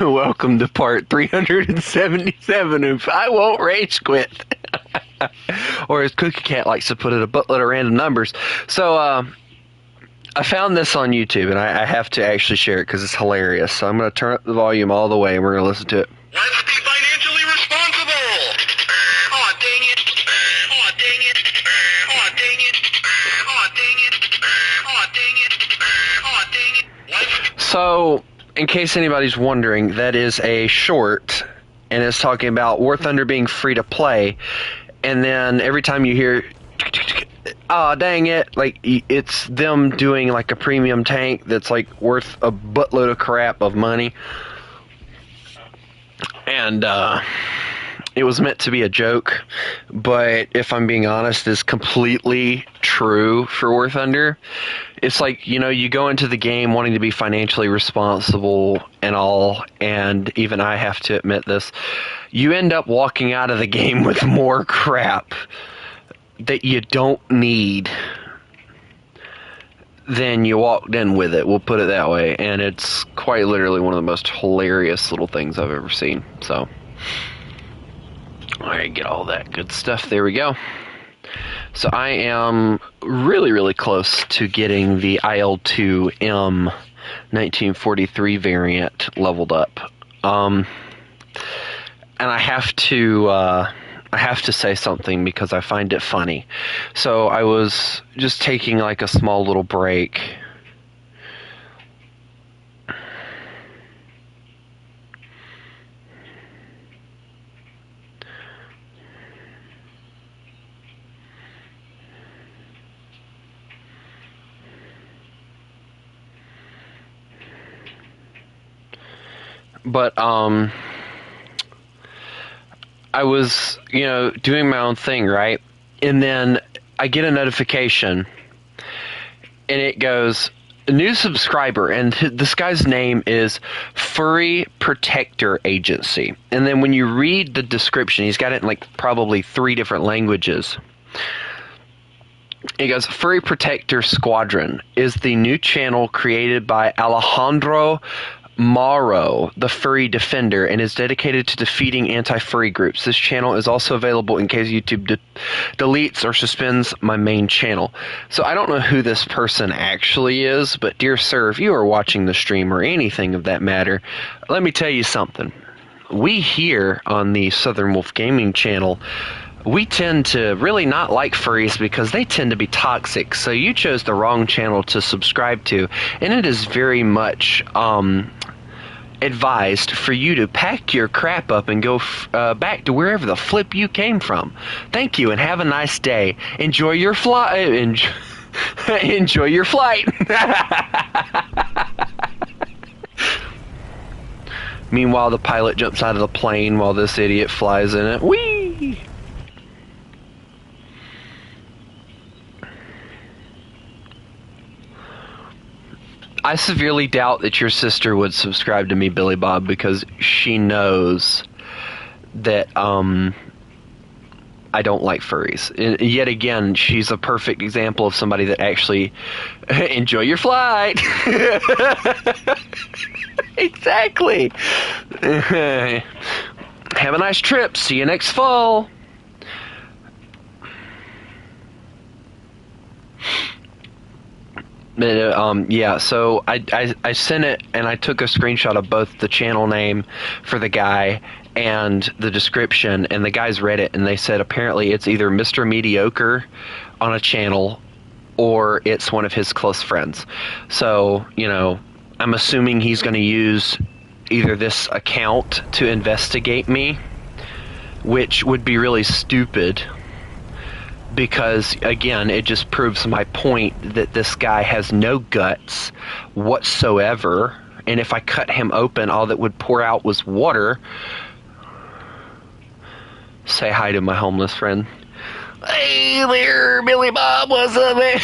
Welcome to part 377 of I Won't Rage Quit. Or as Cookie Cat likes to put it, a booklet of random numbers. So, I found this on YouTube, and I have to actually share it because it's hilarious. So I'm going to turn up the volume all the way, and we're going to listen to it. Let's be financially responsible! Aw, dang it. Aw, dang it. Aw, dang it. Aw, dang it. Aw, dang it. Aw, dang it. So, in case anybody's wondering, that is a short, and it's talking about Warthunder being free to play, and then every time you hear, ah, dang it, like, it's them doing like a premium tank that's like worth a buttload of crap of money. And it was meant to be a joke, but if I'm being honest, it's completely true for War Thunder. It's like, you know, you go into the game wanting to be financially responsible and all, and even I have to admit this, you end up walking out of the game with more crap that you don't need than you walked in with it, we'll put it that way, and it's quite literally one of the most hilarious little things I've ever seen. So, alright, get all that good stuff, there we go. So I am really, really close to getting the IL-2M 1943 variant leveled up. And I have to say something because I find it funny. So I was just taking like a small little break. But I was, you know, doing my own thing, right? And then I get a notification, and it goes, new subscriber, and this guy's name is Furry Protector Agency. And then when you read the description, he's got it in like probably 3 different languages. It goes, Furry Protector Squadron is the new channel created by Alejandro Mauro, the Furry Defender, and is dedicated to defeating anti-furry groups. This channel is also available in case YouTube deletes or suspends my main channel. So I don't know who this person actually is, but dear sir, if you are watching the stream or anything of that matter, let me tell you something. We here on the Southern Wolf Gaming channel, we tend to really not like furries because they tend to be toxic. So you chose the wrong channel to subscribe to, and it is very much advised for you to pack your crap up and go back to wherever the flip you came from. Thank you, and have a nice day. Enjoy your flight. Enjoy your flight. Meanwhile, the pilot jumps out of the plane while this idiot flies in it. Whee! I severely doubt that your sister would subscribe to me, Billy Bob, because she knows that I don't like furries. And yet again, she's a perfect example of somebody that actually enjoy your flight. Exactly. Have a nice trip. See you next fall. Yeah, so I sent it, and I took a screenshot of both the channel name for the guy and the description, and the guys read it, and they said apparently it's either Mr. Mediocre on a channel or it's one of his close friends. So, you know, I'm assuming he's going to use either this account to investigate me, which would be really stupid, because, again, it just proves my point that this guy has no guts whatsoever, and if I cut him open, all that would pour out was water. Say hi to my homeless friend. Hey there, Billy Bob, what's up, man?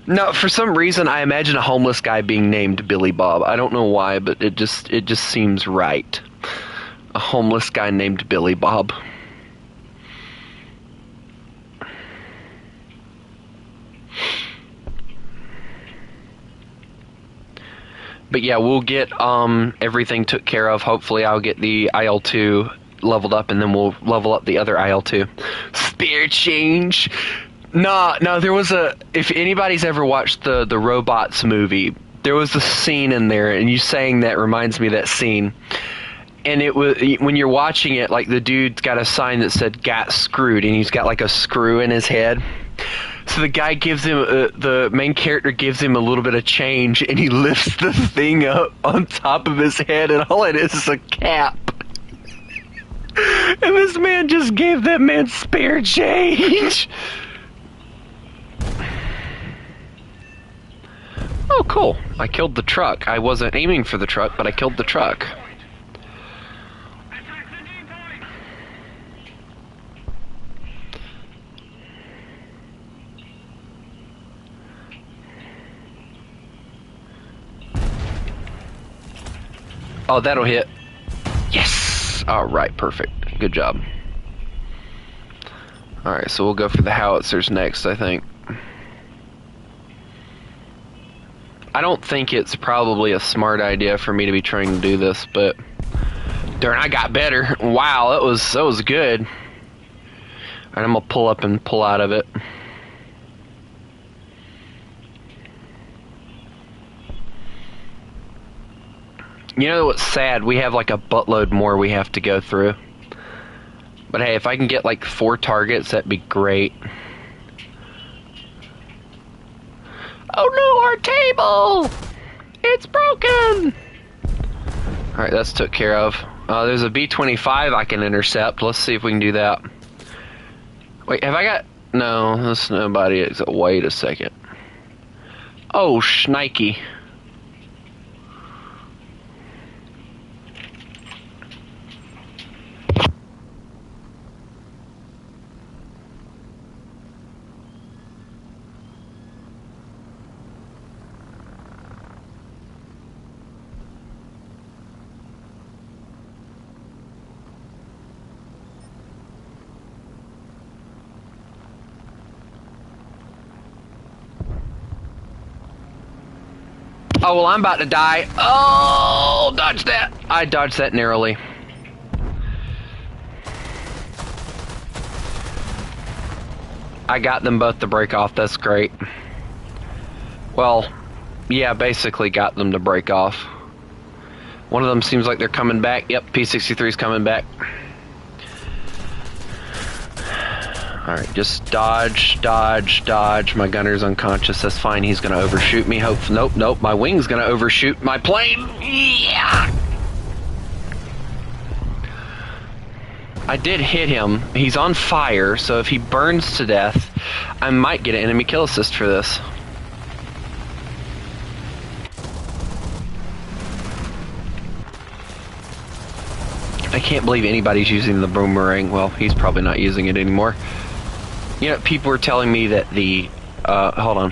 No, for some reason, I imagine a homeless guy being named Billy Bob. I don't know why, but it just seems right. A homeless guy named Billy Bob. But yeah, we'll get everything took care of. Hopefully, I'll get the IL-2 leveled up, and then we'll level up the other IL-2. Spare change. No, there was a. If anybody's ever watched the Robots movie, there was a scene in there, and you saying that reminds me of that scene. And it was when you're watching it, like the dude's got a sign that said "got screwed," and he's got like a screw in his head. So the guy gives him, the main character gives him a little bit of change, and he lifts the thing up on top of his head, and all it is a cap. And this man just gave that man spare change. Oh, cool. I killed the truck. I wasn't aiming for the truck, but I killed the truck. Oh, that'll hit. Yes! Alright, perfect. Good job. Alright, so we'll go for the howitzers next, I think. I don't think it's probably a smart idea for me to be trying to do this, but darn, I got better. Wow, that was good. Alright, I'm gonna pull up and pull out of it. You know what's sad? We have like a buttload more we have to go through. But hey, if I can get like 4 targets, that'd be great. Oh no, our table! It's broken! Alright, that's took care of. There's a B-25 I can intercept. Let's see if we can do that. Wait, have I got... No, that's nobody. Wait a second. Oh, shnikey. Oh, well, I'm about to die. Oh, dodge that. I dodged that narrowly. I got them both to break off. That's great. Well, yeah, basically got them to break off. One of them seems like they're coming back. Yep, P-63's coming back. Alright, just dodge, dodge, dodge. My gunner's unconscious. That's fine. He's going to overshoot me. Nope. My wing's going to overshoot my plane. Yeah! I did hit him. He's on fire, so if he burns to death, I might get an enemy kill assist for this. I can't believe anybody's using the boomerang. Well, he's probably not using it anymore. You know, people were telling me that the, hold on.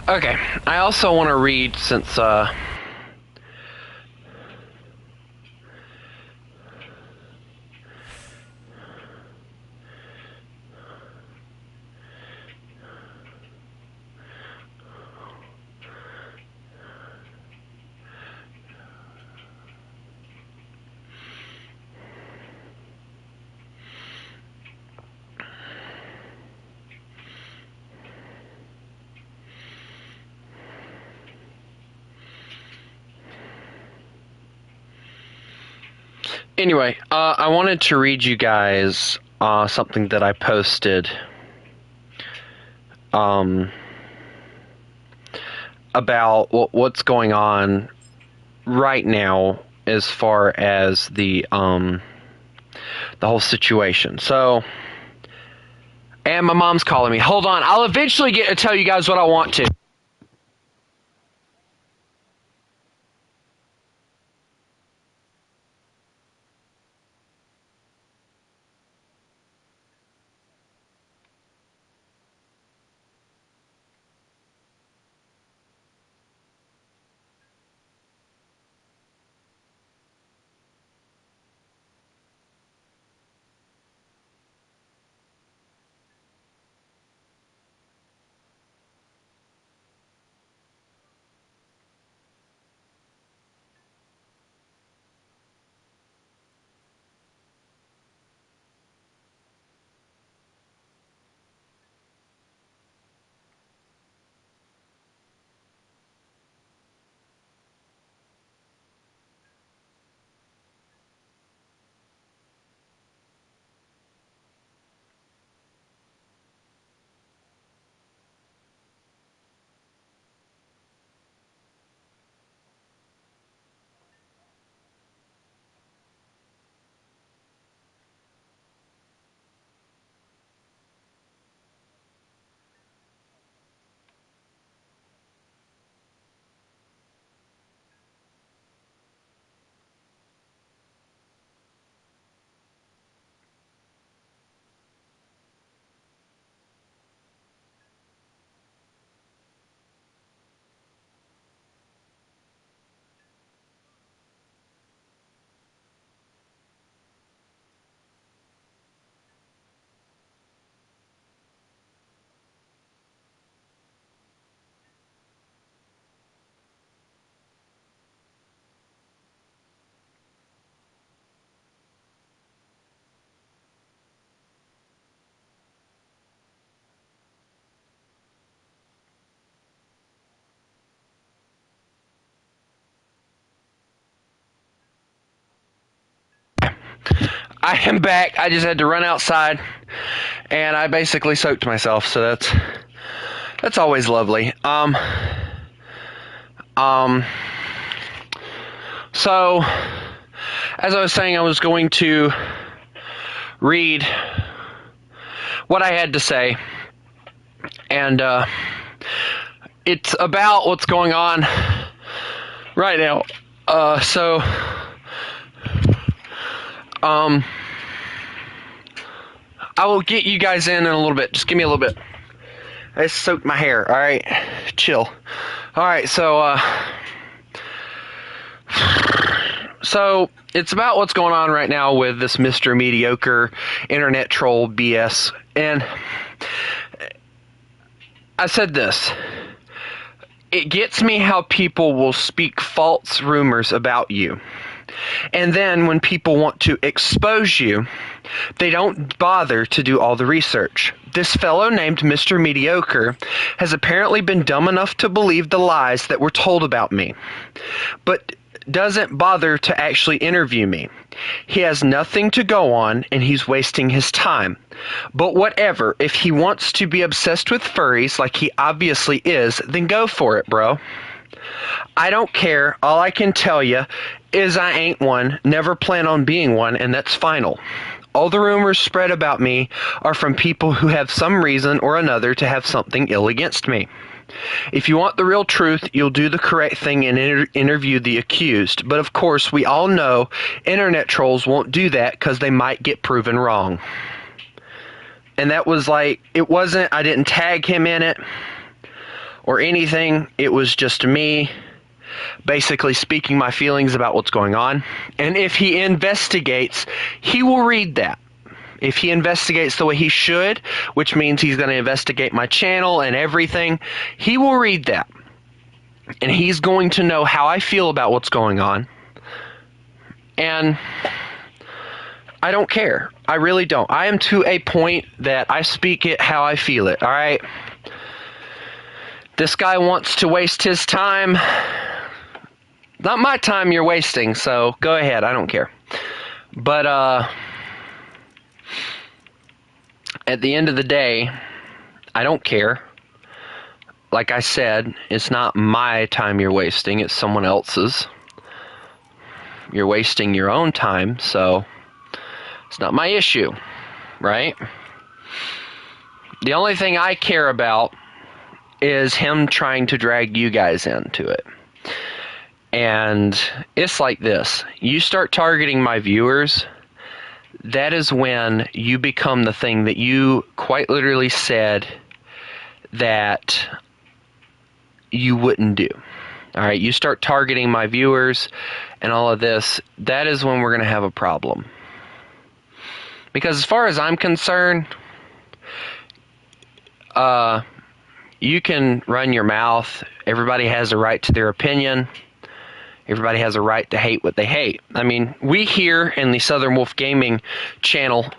Okay, I also want to read, since anyway, I wanted to read you guys something that I posted about what's going on right now as far as the whole situation. So, and my mom's calling me. Hold on, I'll eventually get to tell you guys what I want to. I am back. I just had to run outside, and I basically soaked myself. So that's always lovely. So, as I was saying, I was going to read what I had to say, and it's about what's going on right now. I will get you guys in a little bit. Just give me a little bit. I just soaked my hair. All right, chill. All right, so it's about what's going on right now with this Mr. Mediocre internet troll BS. And I said this. It gets me how people will speak false rumors about you. And then when people want to expose you, they don't bother to do all the research. This fellow named Mr. Mediocre has apparently been dumb enough to believe the lies that were told about me, but doesn't bother to actually interview me. He has nothing to go on, and he's wasting his time. But whatever, if he wants to be obsessed with furries like he obviously is, then go for it, bro. I don't care. All I can tell you is I ain't one, never plan on being one, and that's final. All the rumors spread about me are from people who have some reason or another to have something ill against me. If you want the real truth, you'll do the correct thing and interview the accused. But of course, we all know internet trolls won't do that because they might get proven wrong. And that was like, it wasn't, I didn't tag him in it. or anything. It was just me basically speaking my feelings about what's going on. And if he investigates, he will read that. If he investigates the way he should, which means he's going to investigate my channel and everything, he will read that. And he's going to know how I feel about what's going on. And I don't care. I really don't. I am to a point that I speak it how I feel it, all right? This guy wants to waste his time. Not my time you're wasting, so go ahead. I don't care. But at the end of the day, I don't care. Like I said, it's not my time you're wasting, it's someone else's. You're wasting your own time, so it's not my issue, right? The only thing I care about is him trying to drag you guys into it. And it's like this. You start targeting my viewers, that is when you become the thing that you quite literally said that you wouldn't do. All right, you start targeting my viewers and all of this, that is when we're going to have a problem. Because as far as I'm concerned, you can run your mouth. Everybody has a right to their opinion. Everybody has a right to hate what they hate. I mean, we here in the Southern Wolf Gaming channel,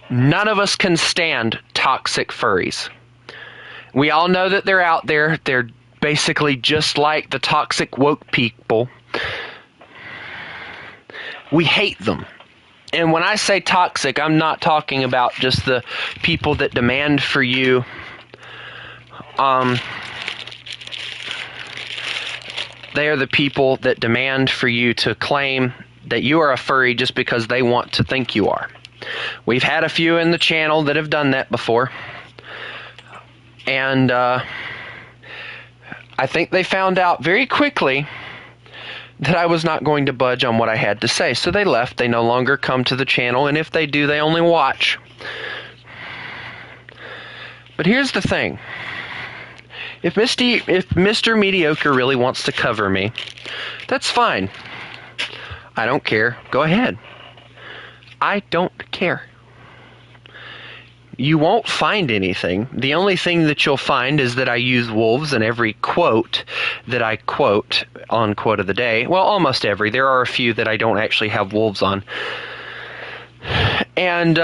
none of us can stand toxic furries. We all know that they're out there. They're basically just like the toxic woke people. We hate them. And when I say toxic, I'm not talking about just the people that demand for you they are the people that demand for you to claim that you are a furry just because they want to think you are. We've had a few in the channel that have done that before. And I think they found out very quickly that I was not going to budge on what I had to say. So they left. They no longer come to the channel. And if they do, they only watch. But here's the thing. If Mr. Mediocre really wants to cover me, that's fine. I don't care. Go ahead. I don't care. You won't find anything. The only thing that you'll find is that I use wolves in every quote that I quote on Quote of the Day. Well, almost every. There are a few that I don't actually have wolves on. And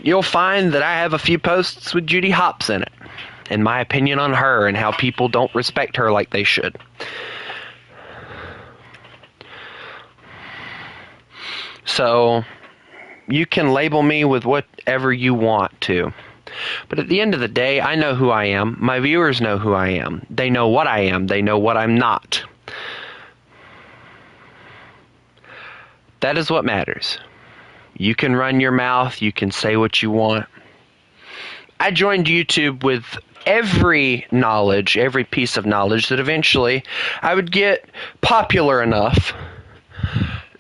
you'll find that I have a few posts with Judy Hopps in it. And my opinion on her and how people don't respect her like they should. So, you can label me with whatever you want to. But at the end of the day, I know who I am. My viewers know who I am. They know what I am. They know what I'm not. That is what matters. You can run your mouth. You can say what you want. I joined YouTube with every knowledge, every piece of knowledge that eventually I would get popular enough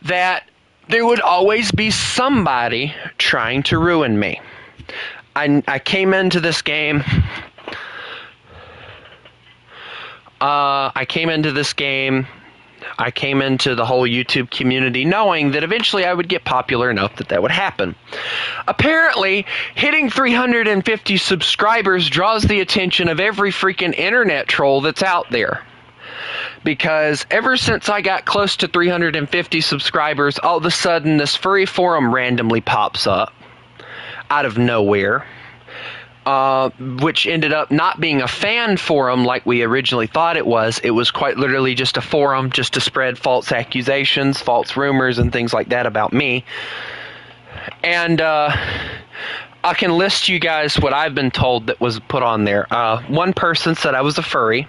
that there would always be somebody trying to ruin me. I came into this game. I came into the whole YouTube community knowing that eventually I would get popular enough that that would happen. Apparently, hitting 350 subscribers draws the attention of every freaking internet troll that's out there. Because ever since I got close to 350 subscribers, all of a sudden this furry forum randomly pops up out of nowhere. Which ended up not being a fan forum like we originally thought it was. It was quite literally just a forum just to spread false accusations, false rumors, and things like that about me. And I can list you guys what I've been told that was put on there. One person said I was a furry.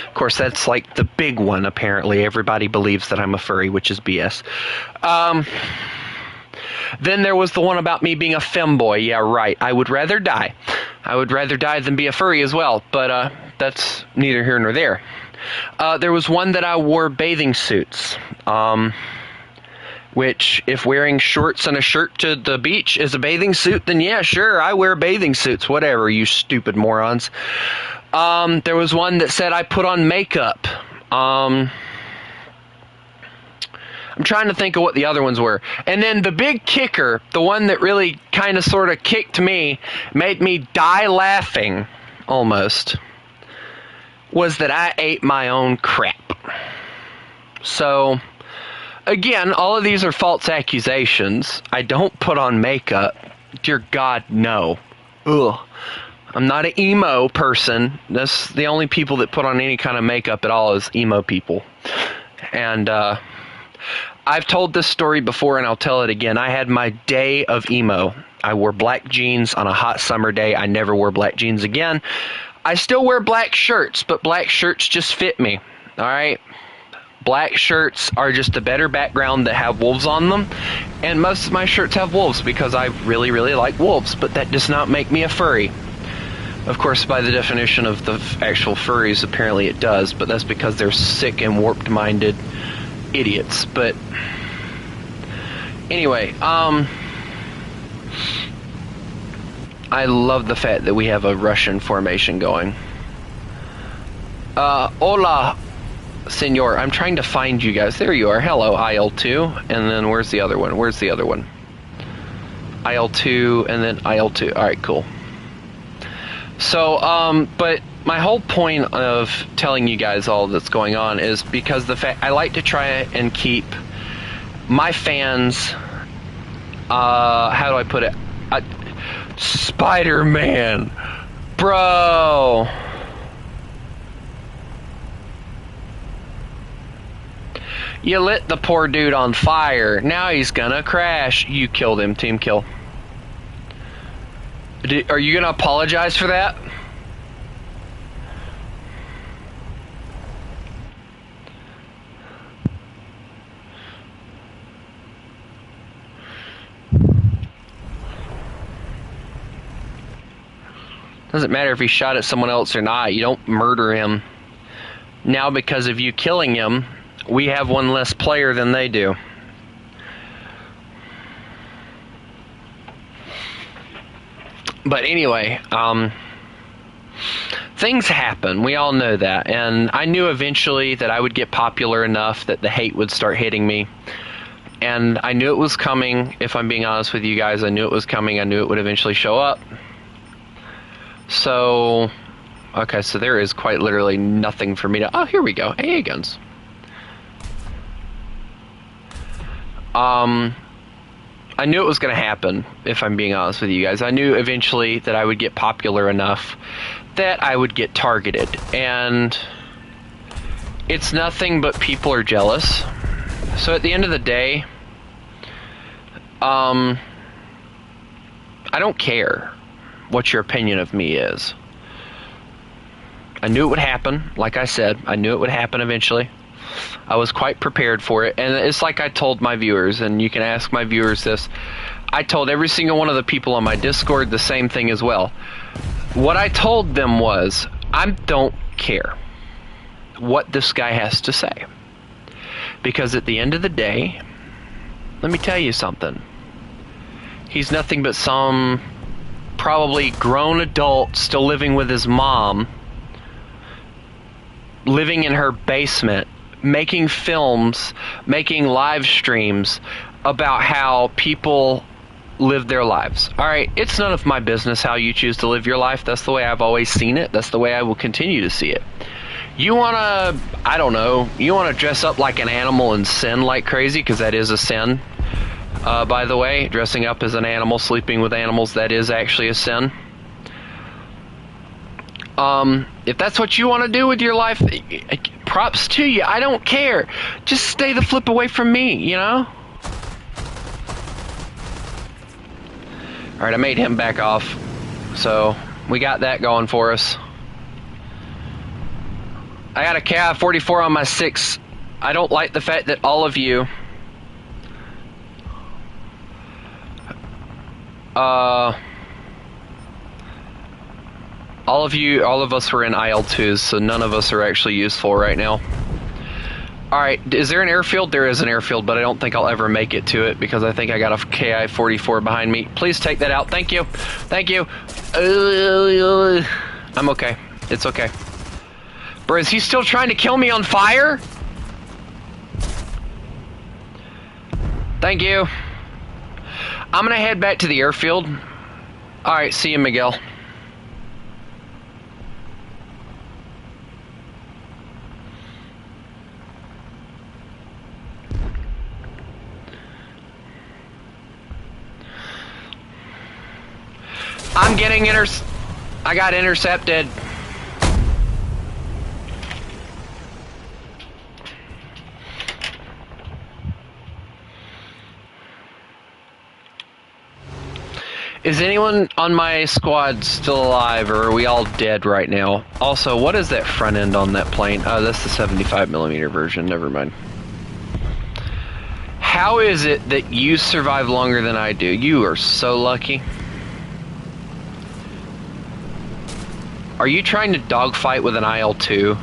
Of course, that's like the big one, apparently. Everybody believes that I'm a furry, which is BS. Then there was the one about me being a femboy. Yeah, right. I would rather die. I would rather die than be a furry as well, but that's neither here nor there. There was one that I wore bathing suits. Which, if wearing shorts and a shirt to the beach is a bathing suit, then yeah, sure, I wear bathing suits. Whatever, you stupid morons. There was one that said I put on makeup. I'm trying to think of what the other ones were. And then the big kicker, the one that really kind of sort of kicked me, made me die laughing, almost, was that I ate my own crap. So, again, all of these are false accusations. I don't put on makeup. Dear God, no. Ugh. I'm not an emo person. That's the only people that put on any kind of makeup at all is emo people. And I've told this story before and I'll tell it again. I had my day of emo. I wore black jeans on a hot summer day. I never wore black jeans again. I still wear black shirts, but black shirts just fit me. All right? Black shirts are just a better background that have wolves on them. And most of my shirts have wolves because I really, really like wolves. But that does not make me a furry. Of course, by the definition of the actual furries, apparently it does, but that's because they're sick and warped-minded idiots. But anyway, I love the fact that we have a Russian formation going. Hola, senor. I'm trying to find you guys. There you are. Hello, IL2. And then where's the other one? Where's the other one? IL2 and then IL2. All right, cool. So, but my whole point of telling you guys all that's going on is because the fact I like to try and keep my fans, how do I put it? Spider-Man, bro. You lit the poor dude on fire. Now he's gonna crash. You killed him. Team kill. Are you going to apologize for that? Doesn't matter if he shot at someone else or not. You don't murder him. Now, because of you killing him, we have one less player than they do. But anyway, things happen. We all know that. And I knew eventually that I would get popular enough that the hate would start hitting me. And I knew it was coming, if I'm being honest with you guys. I knew it was coming. I knew it would eventually show up. So, okay, so there is quite literally nothing for me to... Oh, here we go. AA guns. I knew it was going to happen, if I'm being honest with you guys. I knew eventually that I would get popular enough that I would get targeted. And it's nothing but people are jealous. So at the end of the day, I don't care what your opinion of me is. I knew it would happen. Like I said, I knew it would happen eventually. I was quite prepared for it, and it's like I told my viewers, and you can ask my viewers this. I told every single one of the people on my Discord the same thing as well. What I told them was, I don't care what this guy has to say. Because at the end of the day, let me tell you something. He's nothing but some probably grown adult still living with his mom, living in her basement, making films, making live streams about how people live their lives. Alright, it's none of my business how you choose to live your life. That's the way I've always seen it. That's the way I will continue to see it. You wanna, I don't know, you wanna dress up like an animal and sin like crazy, because that is a sin. By the way, dressing up as an animal, sleeping with animals, that is actually a sin. If that's what you want to do with your life, props to you. I don't care. Just stay the flip away from me, you know? Alright, I made him back off. So, we got that going for us. I got a Cav 44 on my 6. I don't like the fact that all of you... all of us were in IL2s, so none of us are actually useful right now. Alright, is there an airfield? There is an airfield, but I don't think I'll ever make it to it because I think I got a KI-44 behind me. Please take that out. Thank you. Thank you. I'm okay. It's okay. Bro, is he still trying to kill me on fire? Thank you. I'm gonna head back to the airfield. Alright, see you, Miguel. I'm getting I got intercepted. Is anyone on my squad still alive, or are we all dead right now? Also, what is that front end on that plane? Oh, that's the 75mm version. Never mind. How is it that you survive longer than I do? You are so lucky. Are you trying to dogfight with an IL-2?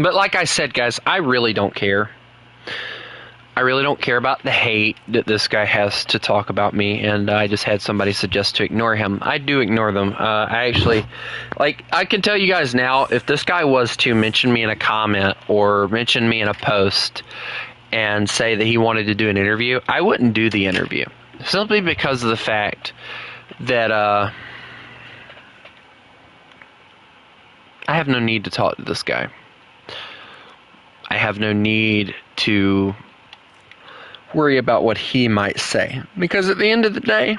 But like I said, guys, I really don't care. I really don't care about the hate that this guy has to talk about me, and I just had somebody suggest to ignore him. I do ignore them. I actually, like, I can tell you guys now, if this guy was to mention me in a comment or mention me in a post and say that he wanted to do an interview, I wouldn't do the interview. Simply because of the fact that, I have no need to talk to this guy. I have no need to worry about what he might say, because at the end of the day,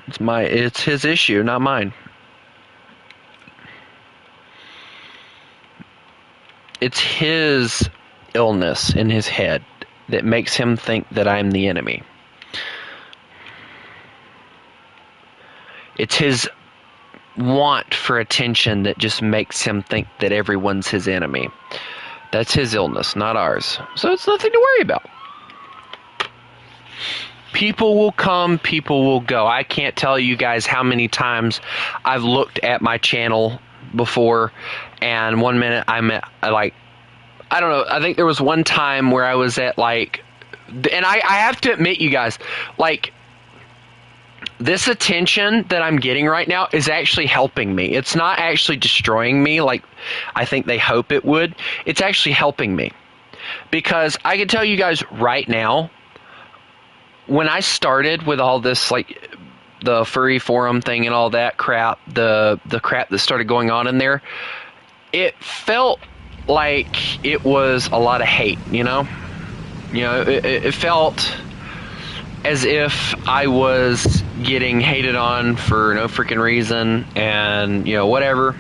it's his issue, not mine. It's his illness in his head that makes him think that I'm the enemy. It's his want for attention that just makes him think that everyone's his enemy. That's his illness, not ours. So it's nothing to worry about. People will come, people will go. I can't tell you guys how many times I've looked at my channel before, and one minute I'm at, like, I don't know, I think there was one time where I was at, like, and I have to admit, you guys, like, this attention that I'm getting right now is actually helping me. It's not actually destroying me like I think they hope it would. It's actually helping me. Because I can tell you guys right now, when I started with all this, like, the furry forum thing and all that crap, the crap that started going on in there, it felt like it was a lot of hate, you know? You know, it felt as if I was getting hated on for no freaking reason, and, you know, whatever.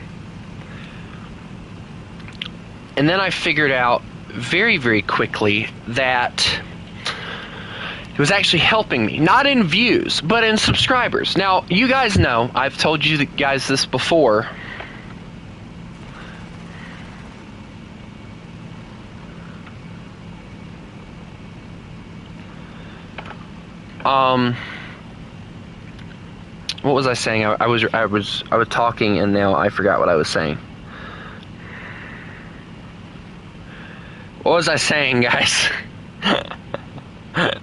And then I figured out very, very quickly that it was actually helping me, not in views, but in subscribers. Now, you guys know, I've told you guys this before, what was I saying? I was talking, and now I forgot what I was saying. What was I saying, guys?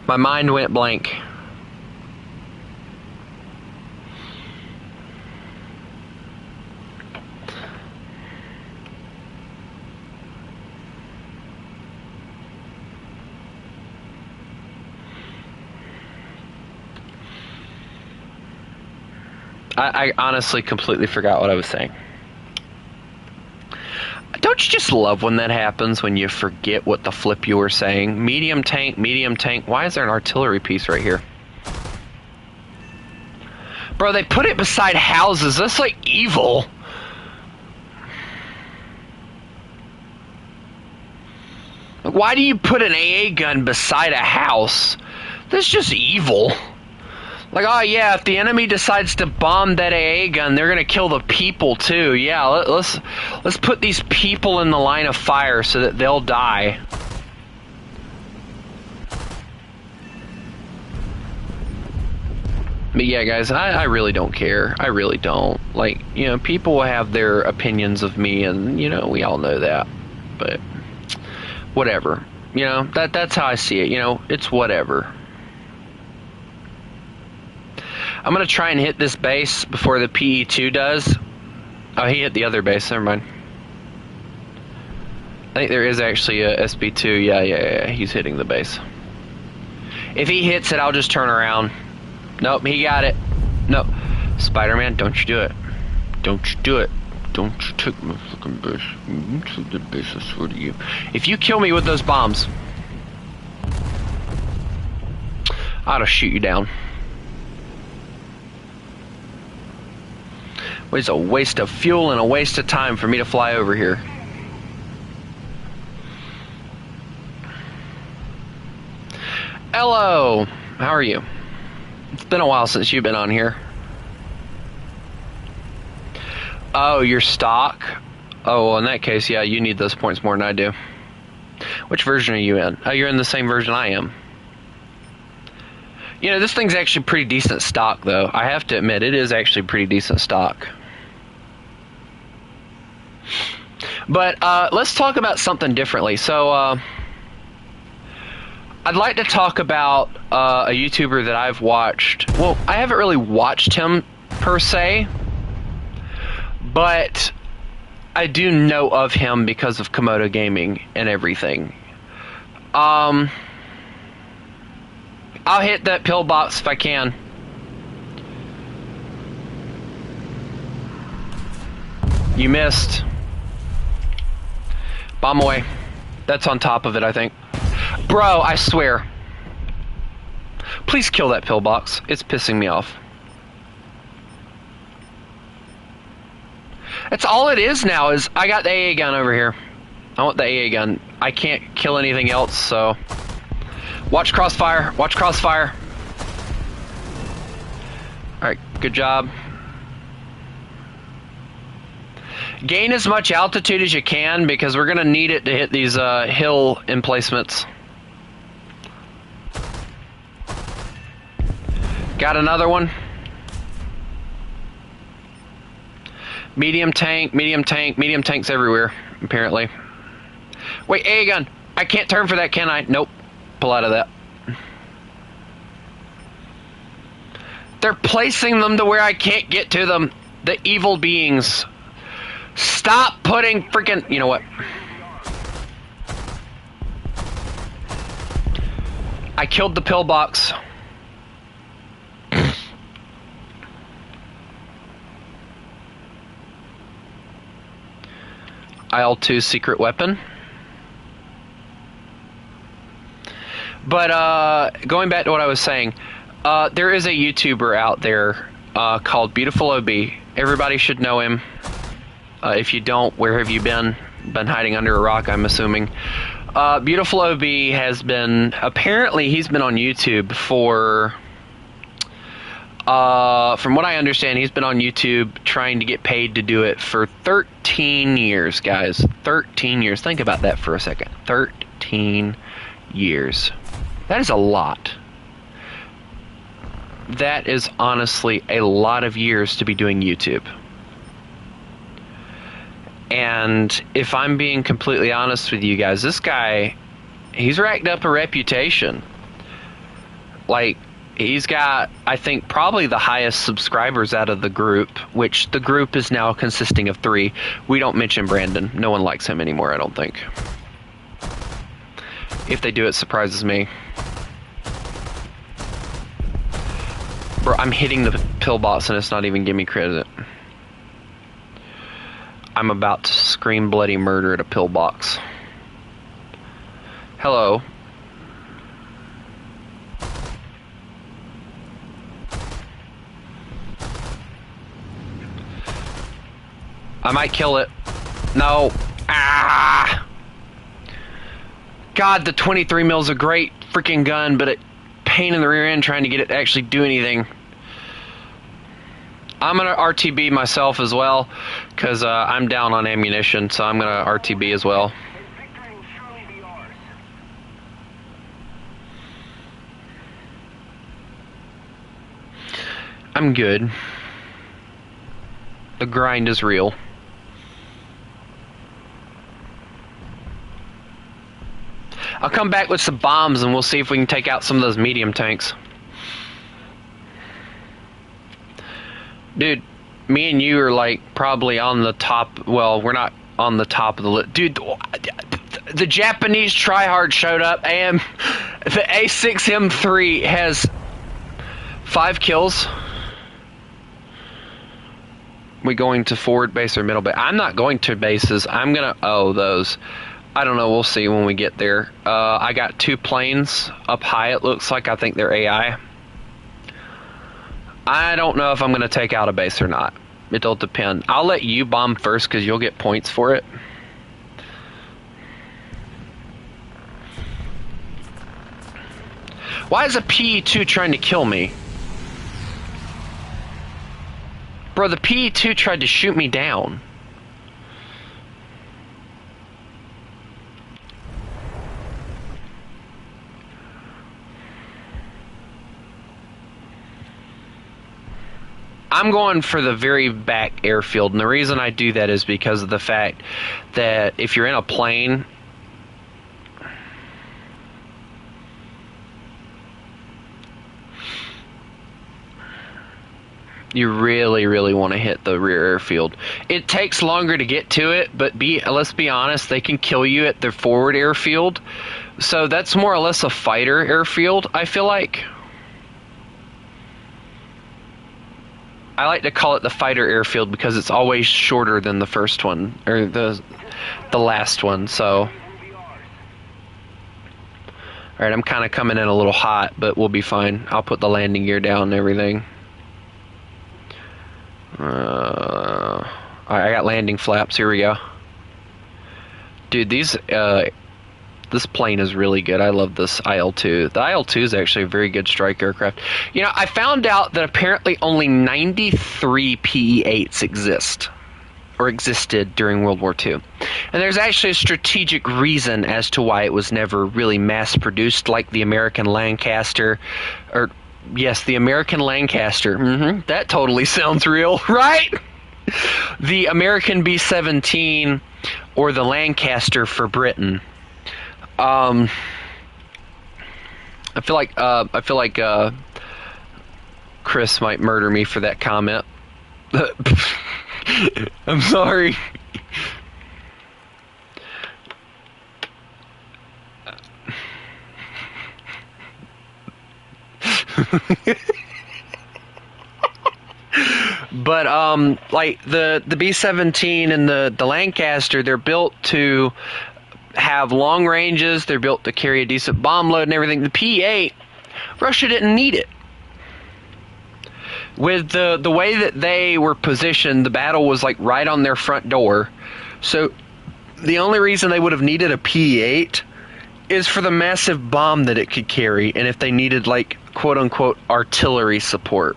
My mind went blank. I honestly completely forgot what I was saying. Don't you just love when that happens, when you forget what the flip you were saying? Medium tank, medium tank. Why is there an artillery piece right here? Bro, they put it beside houses. That's like evil. Why do you put an AA gun beside a house? That's just evil. Like, oh yeah, if the enemy decides to bomb that AA gun, they're gonna kill the people too. Yeah, let's put these people in the line of fire so that they'll die. But yeah, guys, I really don't care. I really don't. Like, you know, people will have their opinions of me, and, you know, we all know that. But whatever. You know, that's how I see it. You know, it's whatever. I'm going to try and hit this base before the PE2 does. Oh, he hit the other base. Never mind. I think there is actually a SB2. Yeah. He's hitting the base. If he hits it, I'll just turn around. Nope, he got it. No. Spider-Man, don't you do it. Don't you do it. Don't you take my fucking base. You took the base, I swear to you. If you kill me with those bombs, I ought to shoot you down. It's a waste of fuel and a waste of time for me to fly over here. Hello. How are you? It's been a while since you've been on here. Oh, you're stock? Oh, well, in that case, yeah, you need those points more than I do. Which version are you in? Oh, you're in the same version I am. You know, this thing's actually pretty decent stock, though. I have to admit, it is actually pretty decent stock. But let's talk about something differently. So, I'd like to talk about a YouTuber that I've watched. Well, I haven't really watched him, per se. But I do know of him because of Komodo Gaming and everything. I'll hit that pillbox if I can. You missed. Bomb away. That's on top of it, I think. Bro, I swear. Please kill that pillbox. It's pissing me off. That's all it is now, is I got the AA gun over here. I want the AA gun. I can't kill anything else, so... Watch crossfire. Watch crossfire. Alright, good job. Gain as much altitude as you can, because we're going to need it to hit these hill emplacements. Got another one. Medium tank, medium tank, medium tanks everywhere, apparently. Wait, AA gun. I can't turn for that, can I? Nope. Pull out of that. They're placing them to where I can't get to them. The evil beings. Stop putting freaking... You know what? I killed the pillbox. IL-2 secret weapon. But going back to what I was saying, there is a YouTuber out there called Beautiful OB. Everybody should know him. If you don't, where have you been? Been hiding under a rock, I'm assuming. Beautiful OB has been... Apparently, he's been on YouTube for... from what I understand, he's been on YouTube trying to get paid to do it for 13 years, guys. 13 years. Think about that for a second. 13 years. That is a lot. That is honestly a lot of years to be doing YouTube. And if I'm being completely honest with you guys, this guy, he's racked up a reputation. Like, he's got, I think, probably the highest subscribers out of the group, which the group is now consisting of 3. We don't mention Brandon. No one likes him anymore, I don't think. If they do, it surprises me. Bro, I'm hitting the pillbox and it's not even giving me credit. I'm about to scream bloody murder at a pillbox. Hello. I might kill it. No. Ah! God, the 23 mil is a great freaking gun, but it pain in the rear end trying to get it to actually do anything. I'm gonna RTB myself as well, because I'm down on ammunition, so I'm gonna RTB as well. I'm good. The grind is real. I'll come back with some bombs and we'll see if we can take out some of those medium tanks. Dude, me and you are like probably on the top. Well, we're not on the top of the list. Dude, the Japanese tryhard showed up and the A6M3 has 5 kills. We going to forward base or middle base? I'm not going to bases. I'm gonna those. I don't know. We'll see when we get there. I got 2 planes up high. It looks like. I think they're AI. I don't know if I'm gonna take out a base or not. It'll depend. I'll let you bomb first because you'll get points for it. Why is a PE2 trying to kill me? Bro, the PE2 tried to shoot me down. I'm going for the very back airfield, and the reason I do that is because of the fact that if you're in a plane, you really, really want to hit the rear airfield. It takes longer to get to it, but let's be honest, they can kill you at their forward airfield. So that's more or less a fighter airfield, I feel like. I like to call it the fighter airfield because it's always shorter than the first one, or the last one, so. Alright, I'm kind of coming in a little hot, but we'll be fine. I'll put the landing gear down and everything. Alright, I got landing flaps, here we go. Dude, this plane is really good. I love this IL-2. The IL-2 is actually a very good strike aircraft. You know, I found out that apparently only 93 PE-8s exist, or existed during World War II. And there's actually a strategic reason as to why it was never really mass-produced like the American Lancaster, or, yes, the American Lancaster. That totally sounds real, right? The American B-17, or the Lancaster for Britain. I feel like Chris might murder me for that comment. I'm sorry. But like the B-17 and the Lancaster, they're built to have long ranges. They're built to carry a decent bomb load and everything. The P-8, Russia didn't need it. With the way that they were positioned, the battle was like right on their front door. So the only reason they would have needed a P-8 is for the massive bomb that it could carry, and if they needed like quote unquote artillery support.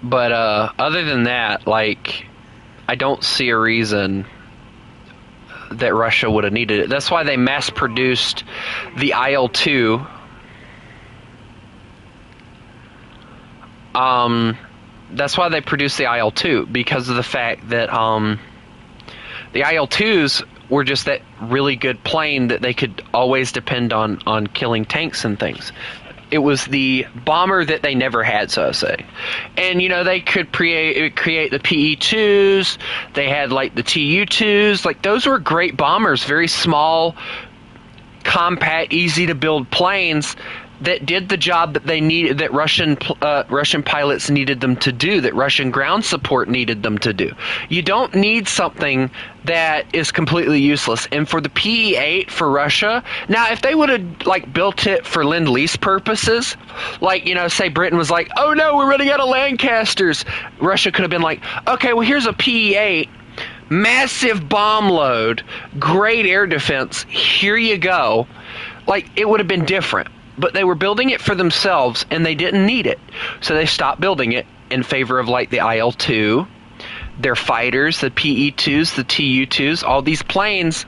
But other than that, like, I don't see a reason that Russia would have needed it. That's why they mass-produced the IL-2. That's why they produced the IL-2, because of the fact that the IL-2s were just that really good plane that they could always depend on killing tanks and things. It was the bomber that they never had, so to say. And, you know, they could create the PE-2s. They had, like, the TU-2s. Like, those were great bombers. Very small, compact, easy-to-build planes that did the job that they needed, that Russian pilots needed them to do, that Russian ground support needed them to do. You don't need something that is completely useless. And for the PE-8 for Russia, now if they would have like built it for Lend-Lease purposes, like, you know, say Britain was like, oh no, we're running out of Lancasters, Russia could have been like, okay, well here's a PE-8, massive bomb load, great air defense, here you go. Like, it would have been different. But they were building it for themselves, and they didn't need it. So they stopped building it in favor of, like, the IL-2, their fighters, the PE-2s, the TU-2s. All these planes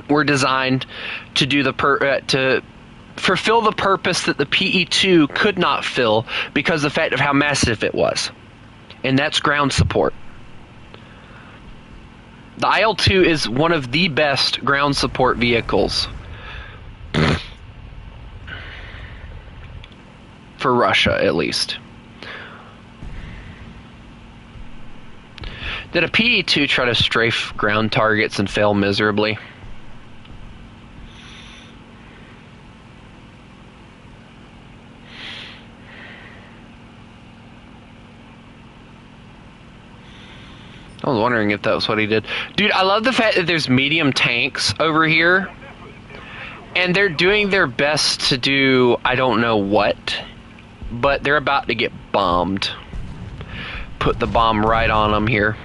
were designed to do to fulfill the purpose that the PE-2 could not fill because of the fact of how massive it was. And that's ground support. The IL-2 is one of the best ground support vehicles for Russia, at least. Did a PE-2 try to strafe ground targets and fail miserably? I was wondering if that was what he did. Dude, I love the fact that there's medium tanks over here, and they're doing their best to do I don't know what, but they're about to get bombed. Put the bomb right on them here.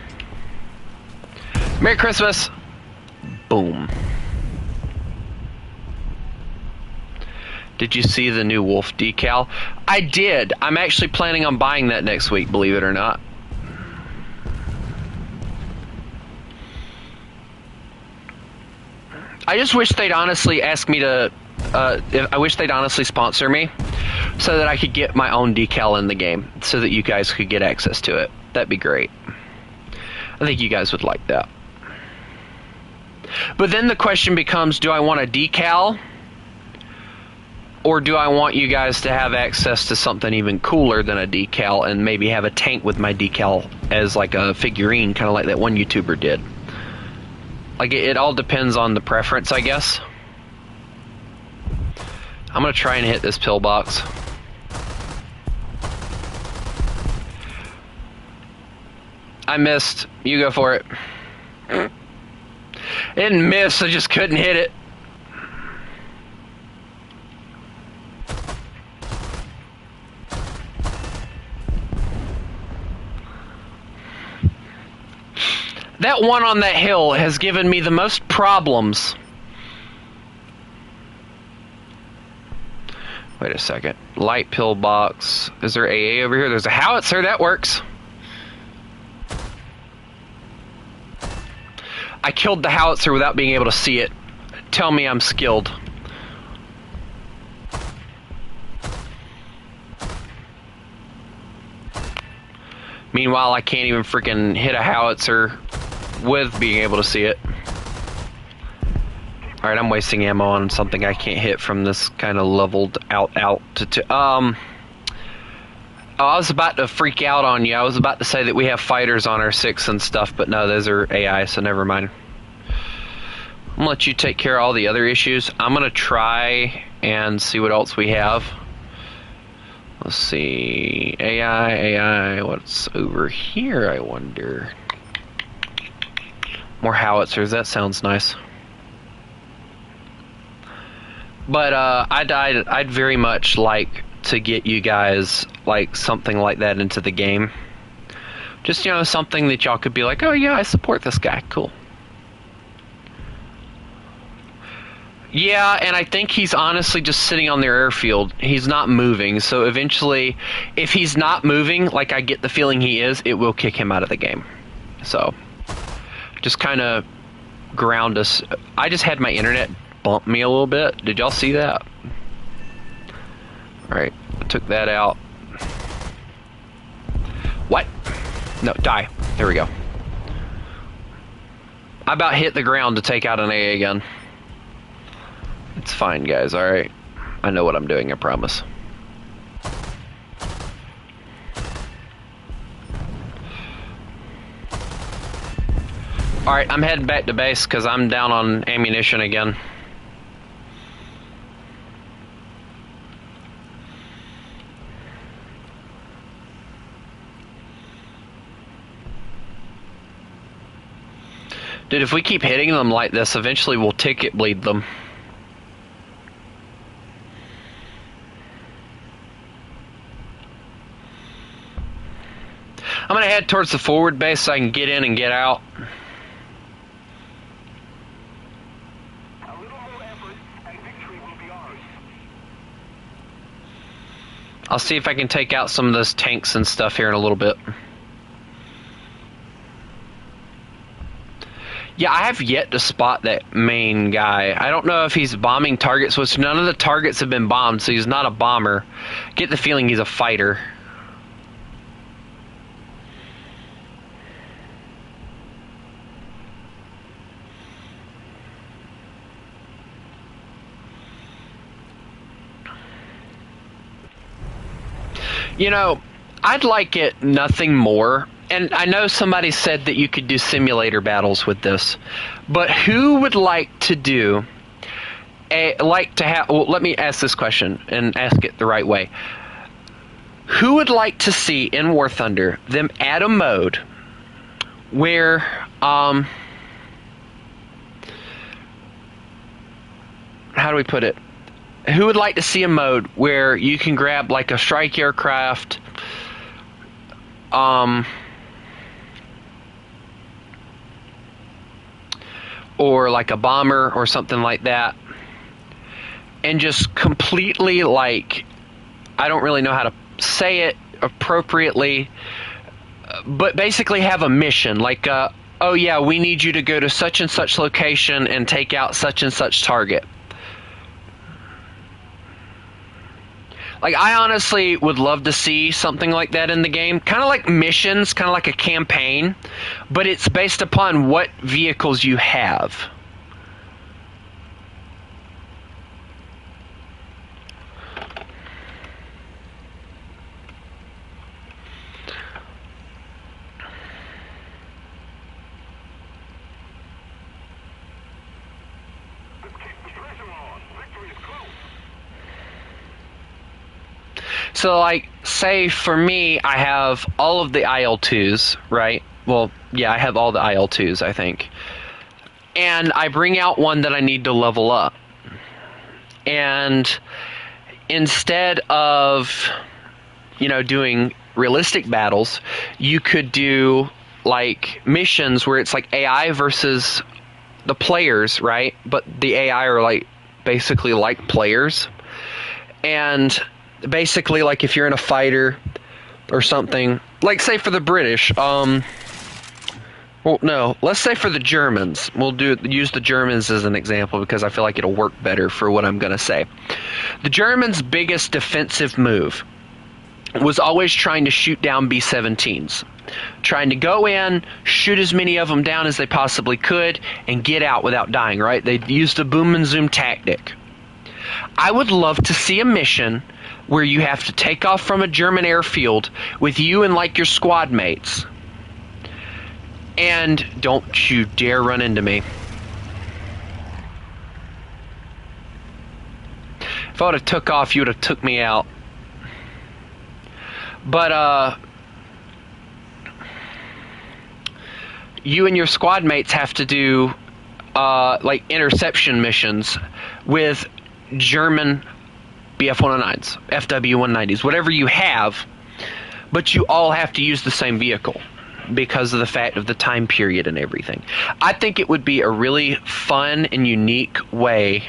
Merry Christmas! Boom. Did you see the new wolf decal? I did. I'm actually planning on buying that next week, believe it or not. I just wish they'd honestly ask me to, I wish they'd honestly sponsor me so that I could get my own decal in the game so that you guys could get access to it. That'd be great. I think you guys would like that. But then the question becomes, do I want a decal? Or do I want you guys to have access to something even cooler than a decal and maybe have a tank with my decal as like a figurine, kind of like that one YouTuber did? Like, it all depends on the preference, I guess. I'm going to try and hit this pillbox. I missed. You go for it. It didn't miss, I just couldn't hit it. That one on that hill has given me the most problems. Wait a second. Light pillbox. Is there AA over here? There's a howitzer. That works. I killed the howitzer without being able to see it. Tell me I'm skilled. Meanwhile, I can't even freaking hit a howitzer with being able to see it. Alright, I'm wasting ammo on something I can't hit from this kind of leveled out altitude. Oh, I was about to freak out on you. I was about to say that we have fighters on our 6 and stuff, but no, those are AI, so never mind. I'm gonna let you take care of all the other issues. I'm gonna try and see what else we have. Let's see. AI, what's over here, I wonder? More howitzers, that sounds nice. But I'd very much like to get you guys like something like that into the game. Just, you know, something that y'all could be like, oh yeah, I support this guy, cool. Yeah, and I think he's honestly just sitting on their airfield. He's not moving, so eventually, if he's not moving, like I get the feeling he is, it will kick him out of the game. So, just kind of ground us. I just had my internet bump me a little bit. Did y'all see that? Alright, I took that out. What? No, die. There we go. I about hit the ground to take out an A again. It's fine, guys, alright. I know what I'm doing, I promise. Alright, I'm heading back to base because I'm down on ammunition again. Dude, if we keep hitting them like this, eventually we'll ticket bleed them. I'm gonna head towards the forward base so I can get in and get out. A little more effort, and victory will be ours. I'll see if I can take out some of those tanks and stuff here in a little bit. Yeah, I have yet to spot that main guy. I don't know if he's bombing targets, which none of the targets have been bombed, so he's not a bomber. Get the feeling he's a fighter. You know, I'd like it nothing more. And I know somebody said that you could do simulator battles with this, but who would like to do well, let me ask this question and ask it the right way. Who would like to see in War Thunder them add a mode where how do we put it? Who would like to see a mode where you can grab like a strike aircraft, or like a bomber or something like that, and just completely, like, I don't really know how to say it appropriately, but basically have a mission like, oh yeah, we need you to go to such and such location and take out such and such target. Like, I honestly would love to see something like that in the game. Kind of like missions, kind of like a campaign, but it's based upon what vehicles you have. Let's keep the pressure on. Victory is close. So, like, say for me, I have all of the IL-2s, right? Well, yeah, I have all the IL-2s, I think. And I bring out one that I need to level up. And instead of, you know, doing realistic battles, you could do, like, missions where it's like AI versus the players, right? But the AI are, like, basically like players. And basically, like, if you're in a fighter or something, like, say for the British, well, no, let's say for the Germans, use the Germans as an example because I feel like it'll work better for what I'm gonna say. The Germans' biggest defensive move was always trying to shoot down B-17s, trying to go in, shoot as many of them down as they possibly could, and get out without dying, right? They used a boom and zoom tactic. I would love to see a mission where you have to take off from a German airfield with you and, like, your squad mates. And don't you dare run into me. If I would have took off, you would have took me out. But, you and your squad mates have to do, like, interception missions with German BF-109s, FW-190s, whatever you have, but you all have to use the same vehicle because of the fact of the time period and everything. I think it would be a really fun and unique way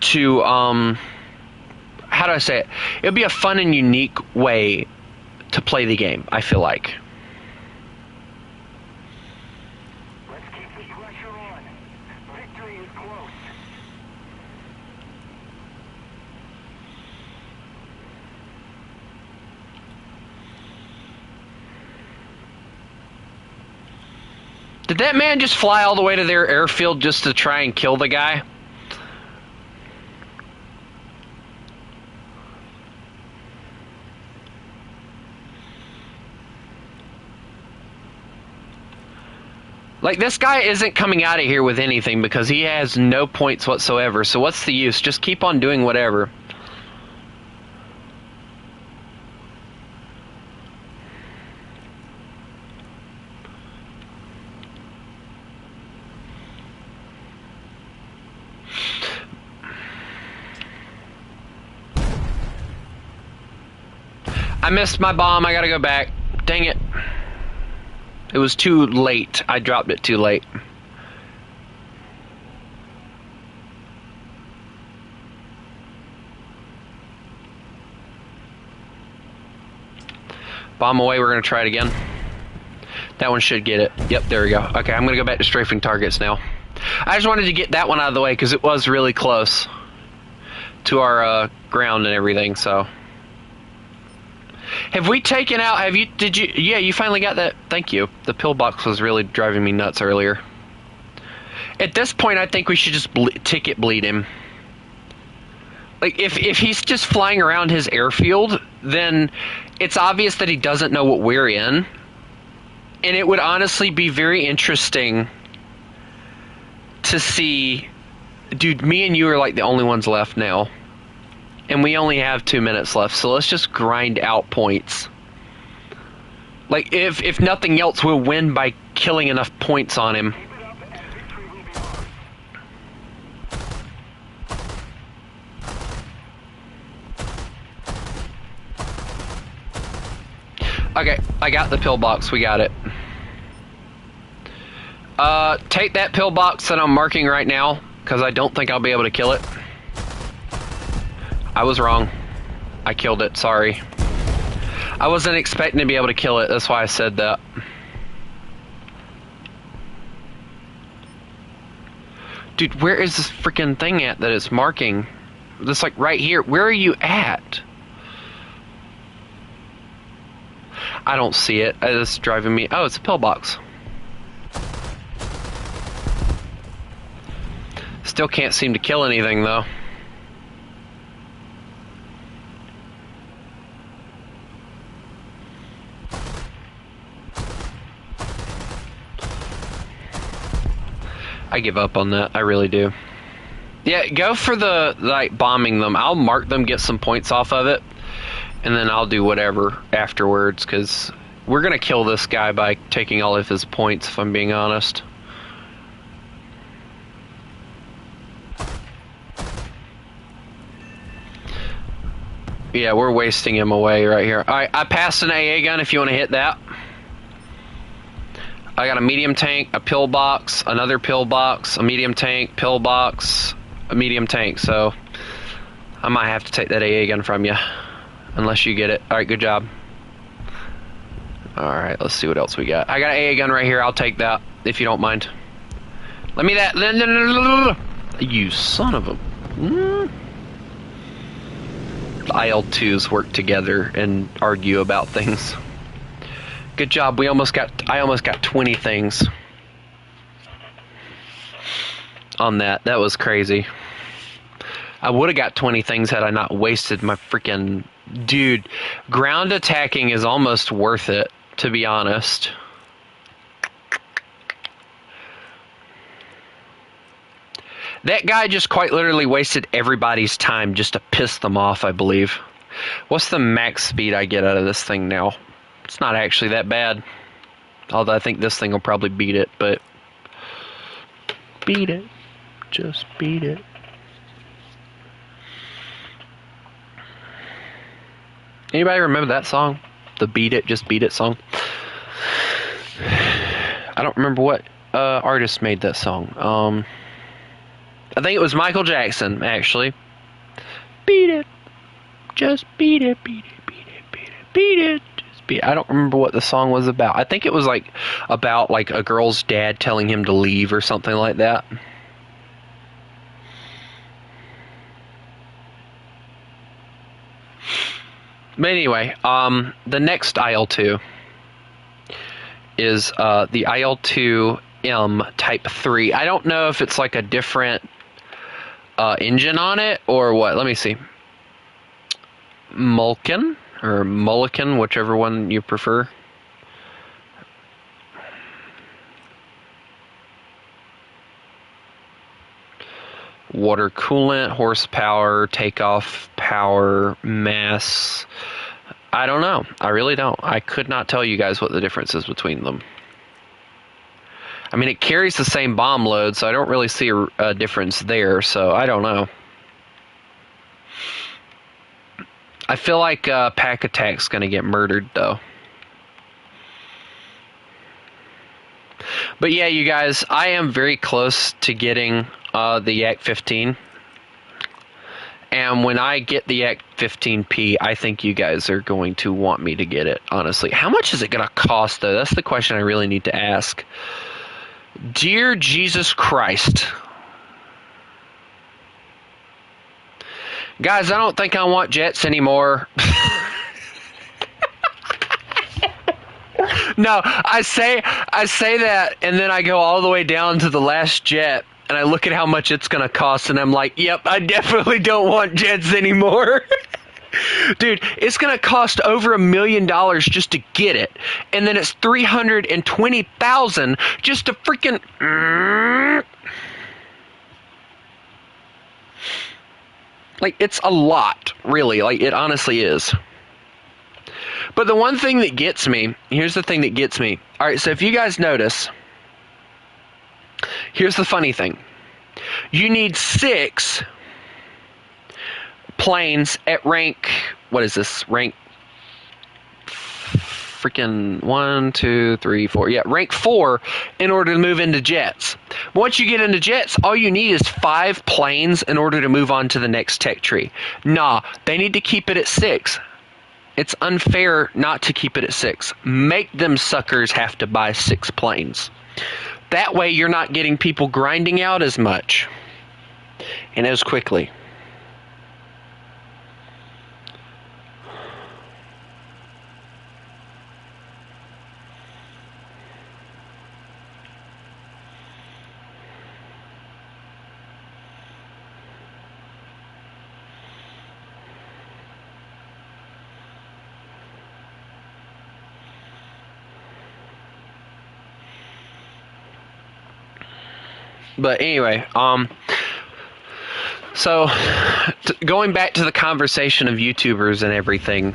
to, how do I say it? It would be a fun and unique way to play the game, I feel like. Let's keep the pressure on. Victory is close. Did that man just fly all the way to their airfield just to try and kill the guy? Like, this guy isn't coming out of here with anything because he has no points whatsoever. So what's the use? Just keep on doing whatever. I missed my bomb. I gotta go back. Dang it. It was too late. I dropped it too late. Bomb away. We're going to try it again. That one should get it. Yep, there we go. Okay, I'm going to go back to strafing targets now. I just wanted to get that one out of the way because it was really close to our ground and everything, so... Have we taken out, yeah, you finally got that, thank you. The pillbox was really driving me nuts earlier. At this point, I think we should just ticket bleed him. Like, if he's just flying around his airfield, then it's obvious that he doesn't know what we're in. And it would honestly be very interesting to see, dude, me and you are like the only ones left now. And we only have 2 minutes left, so let's just grind out points. Like, if nothing else, we'll win by killing enough points on him. Okay, I got the pillbox, we got it. Take that pillbox that I'm marking right now, because I don't think I'll be able to kill it. I was wrong. I killed it, sorry. I wasn't expecting to be able to kill it, that's why I said that. Dude, where is this freaking thing at that it's marking? This, like, right here. Where are you at? I don't see it. It's driving me... Oh, it's a pillbox. Still can't seem to kill anything, though. I give up on that. I really do. Yeah, go for the, like, bombing them. I'll mark them, get some points off of it, and then I'll do whatever afterwards, because we're going to kill this guy by taking all of his points, if I'm being honest. Yeah, we're wasting him away right here. Alright, I passed an AA gun if you want to hit that. I got a medium tank, a pillbox, another pillbox, a medium tank, pillbox, a medium tank. So I might have to take that AA gun from you, unless you get it. All right, good job. All right, let's see what else we got. I got an AA gun right here. I'll take that if you don't mind. Let me that. You son of a. The IL-2s work together and argue about things. Good job. I almost got 20 things on that. That was crazy. I would have got 20 things had I not wasted my freaking... Dude, ground attacking is almost worth it, to be honest. That guy just quite literally wasted everybody's time just to piss them off, I believe. What's the max speed I get out of this thing now? It's not actually that bad. Although I think this thing will probably beat it, but... Beat it. Just beat it. Anybody remember that song? The Beat It, Just Beat It song? I don't remember what artist made that song. I think it was Michael Jackson, actually. Beat it. Just beat it, beat it, beat it, beat it, beat it. I don't remember what the song was about. I think it was like about like a girl's dad telling him to leave or something like that. But anyway, the next IL-2 is the IL-2 M Type 3. I don't know if it's like a different engine on it or what. Let me see. Mulliken or Mulliken, whichever one you prefer. Water coolant, horsepower, takeoff power, mass. I don't know. I really don't. I could not tell you guys what the difference is between them. I mean, it carries the same bomb load, so I don't really see a difference there, so I don't know. I feel like Pack Attack's going to get murdered, though. But yeah, you guys, I am very close to getting the Yak 15. And when I get the Yak 15P, I think you guys are going to want me to get it, honestly. How much is it going to cost, though? That's the question I really need to ask. Dear Jesus Christ. Guys, I don't think I want jets anymore. No, I say that, and then I go all the way down to the last jet, and I look at how much it's going to cost, and I'm like, yep, I definitely don't want jets anymore. Dude, it's going to cost over $1 million just to get it, and then it's $320,000 just to freaking... Like, it's a lot, really. Like, it honestly is. But the one thing that gets me, here's the thing that gets me. All right, so if you guys notice, here's the funny thing. You need 6 planes at rank, what is this? Rank freaking 1, 2, 3, 4. Yeah, rank 4 in order to move into jets. Once you get into jets, all you need is 5 planes in order to move on to the next tech tree. Nah, they need to keep it at 6. It's unfair not to keep it at 6. Make them suckers have to buy 6 planes. That way you're not getting people grinding out as much and as quickly. But anyway, so going back to the conversation of YouTubers and everything,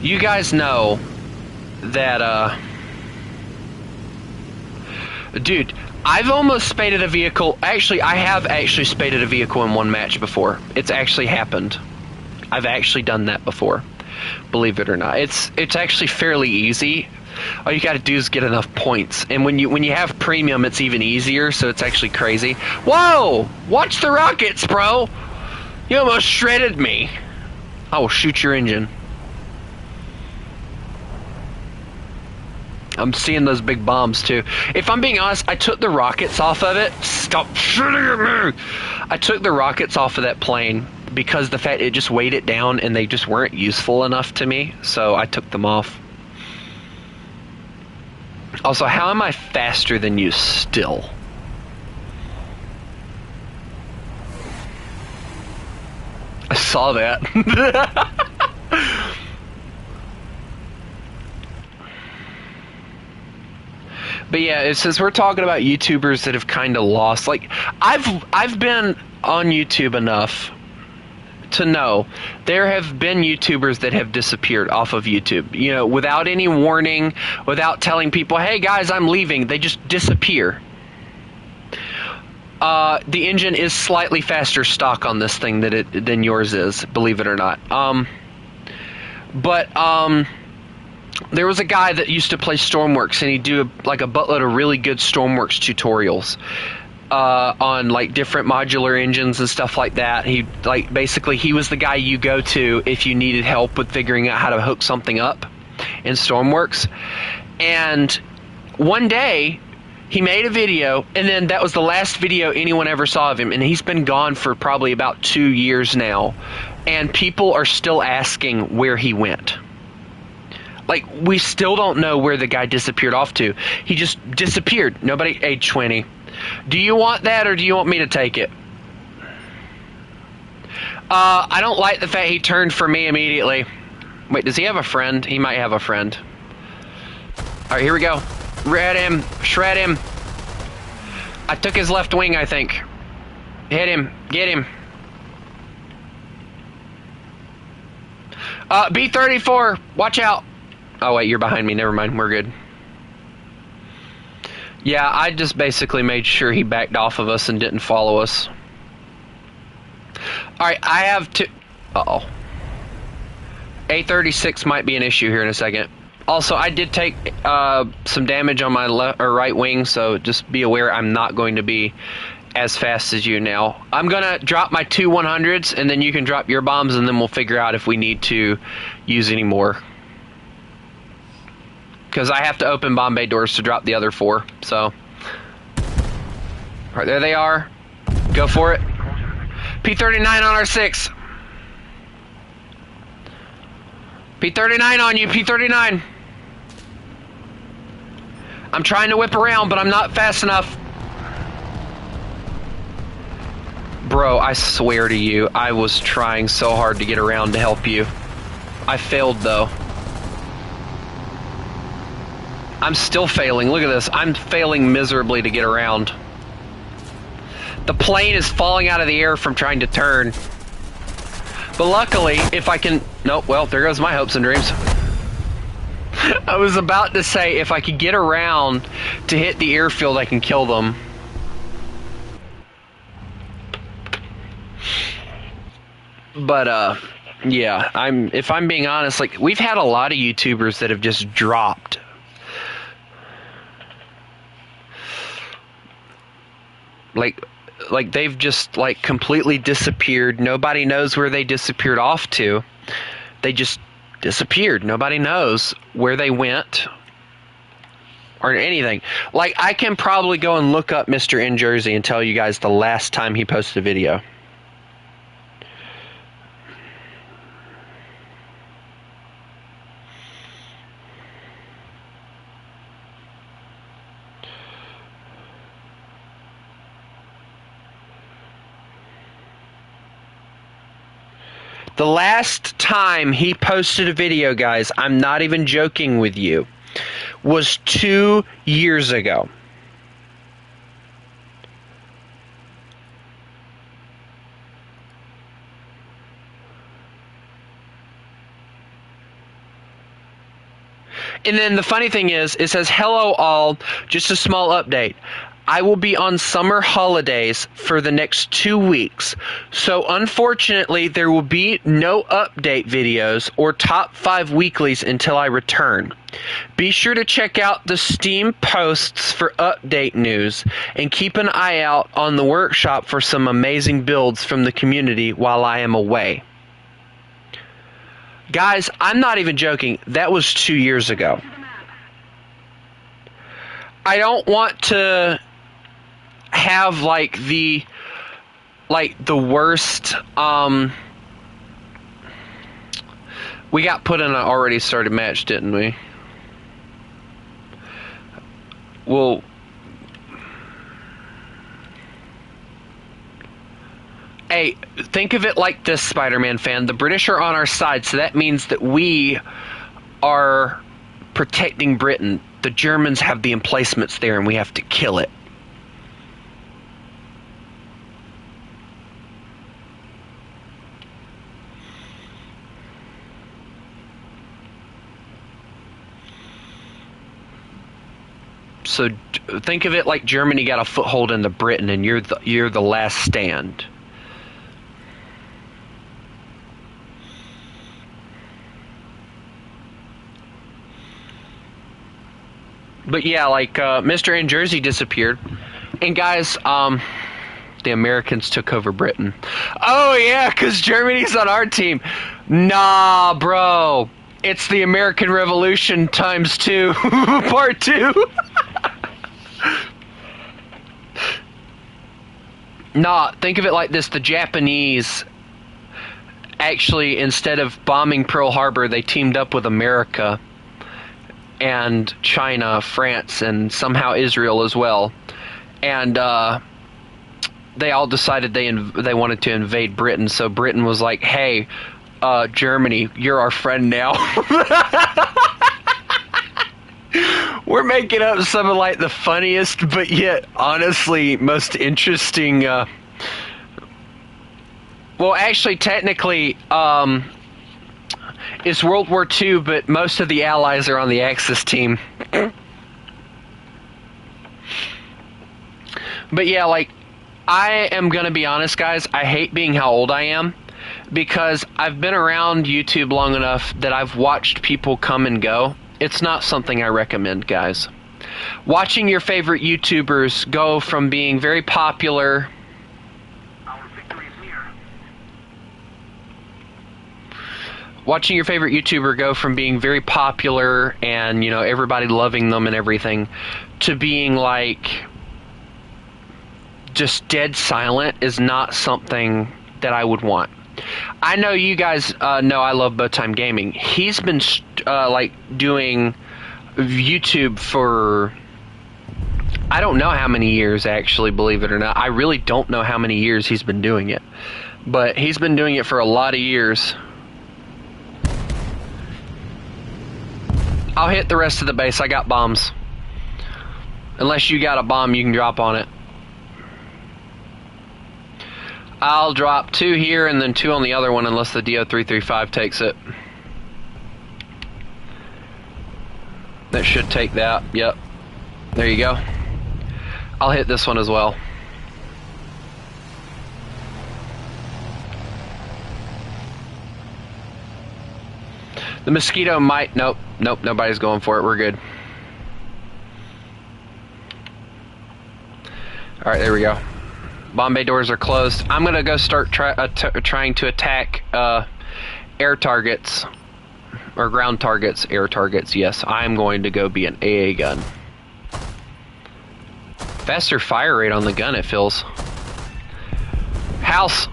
you guys know that, dude, I've almost spaded a vehicle. Actually, I have actually spaded a vehicle in one match before. It's actually happened. I've actually done that before, believe it or not. It's actually fairly easy. All you got to do is get enough points, and when you have premium, it's even easier. So it's actually crazy. Whoa! Watch the rockets, bro! You almost shredded me. I will shoot your engine. I'm seeing those big bombs too. If I'm being honest, I took the rockets off of it. Stop shooting at me! I took the rockets off of that plane because the fact it just weighed it down, and they just weren't useful enough to me. So I took them off. Also, how am I faster than you still? I saw that. But yeah, since we're talking about YouTubers that have kind of lost, like I've been on YouTube enough to know there have been YouTubers that have disappeared off of YouTube, you know, without any warning, without telling people, hey guys, I'm leaving. They just disappear. The engine is slightly faster stock on this thing than yours is, believe it or not. There was a guy that used to play Stormworks, and he'd do like a buttload of really good Stormworks tutorials on like different modular engines and stuff like that. He basically he was the guy you go to if you needed help with figuring out how to hook something up in Stormworks. And one day he made a video, and then that was the last video anyone ever saw of him, and he's been gone for probably about 2 years now, and people are still asking where he went. Like, we still don't know where the guy disappeared off to. He just disappeared. Nobody, age 20. Do you want that, or do you want me to take it? I don't like the fact he turned for me immediately. Wait, does he have a friend? He might have a friend. Alright, here we go. Red him. Shred him. I took his left wing, I think. Hit him. Get him. B-34. Watch out. Oh, wait, you're behind me. Never mind. We're good. Yeah, I just basically made sure he backed off of us and didn't follow us. Alright, I have to... Uh-oh. A-36 might be an issue here in a second. Also, I did take some damage on my left or right wing, so just be aware I'm not going to be as fast as you now. I'm going to drop my 2 100s, and then you can drop your bombs, and then we'll figure out if we need to use any more. Because I have to open bomb bay doors to drop the other 4, so... Alright, there they are. Go for it. P-39 on our 6. P-39 on you, P-39. I'm trying to whip around, but I'm not fast enough. Bro, I swear to you, I was trying so hard to get around to help you. I failed, though. I'm still failing. Look at this. I'm failing miserably to get around. The plane is falling out of the air from trying to turn. But luckily, if I can... Nope, well, there goes my hopes and dreams. I was about to say, if I could get around to hit the airfield, I can kill them. But, yeah, if I'm being honest, like, we've had a lot of YouTubers that have just dropped. Like they've just, like, completely disappeared. Nobody knows where they disappeared off to. They just disappeared. Nobody knows where they went or anything. Like, I can probably go and look up Mr. In Jersey and tell you guys the last time he posted a video. The last time he posted a video, guys, I'm not even joking with you, was 2 years ago. And then the funny thing is, it says, hello all, just a small update. I will be on summer holidays for the next 2 weeks, so unfortunately there will be no update videos or top 5 weeklies until I return. Be sure to check out the Steam posts for update news and keep an eye out on the workshop for some amazing builds from the community while I am away. Guys, I'm not even joking, that was 2 years ago. I don't want to have like the worst we got put in an already started match, didn't we? Well, hey, think of it like this, Spider-Man fan. The British are on our side, so that means that we are protecting Britain. The Germans have the emplacements there, and we have to kill it. So think of it like Germany got a foothold into Britain, and you're the last stand. But yeah, like Mr. In Jersey disappeared, and guys, the Americans took over Britain. Oh yeah, because Germany's on our team. Nah, bro. It's the American Revolution times 2, part 2. Nah, think of it like this. The Japanese actually, instead of bombing Pearl Harbor, they teamed up with America and China, France, and somehow Israel as well. And they all decided they wanted to invade Britain. So Britain was like, "Hey, Germany, you're our friend now." We're making up some of like the funniest, but yet honestly most interesting. Well, actually, technically, it's World War II, but most of the Allies are on the Axis team. But yeah, like, I am gonna be honest, guys. I hate being how old I am, because I've been around YouTube long enough that I've watched people come and go. It's not something I recommend, guys. Watching your favorite YouTubers go from being very popular. Watching your favorite YouTuber go from being very popular and, you know, everybody loving them and everything, to being like just dead silent is not something that I would want. I know you guys know I love Bowtime Gaming. He's been like doing YouTube for I don't know how many years, actually, believe it or not. I really don't know how many years he's been doing it, but he's been doing it for a lot of years. I'll hit the rest of the base. I got bombs. Unless you got a bomb you can drop on it. I'll drop 2 here and then 2 on the other one unless the DO335 takes it. That should take that. Yep. There you go. I'll hit this one as well. The mosquito might... Nope. Nope. Nobody's going for it. We're good. Alright, there we go. Bomb bay doors are closed. I'm going to go start trying to attack air targets. Or ground targets. Air targets, yes. I'm going to go be an AA gun. Faster fire rate on the gun, it feels. House!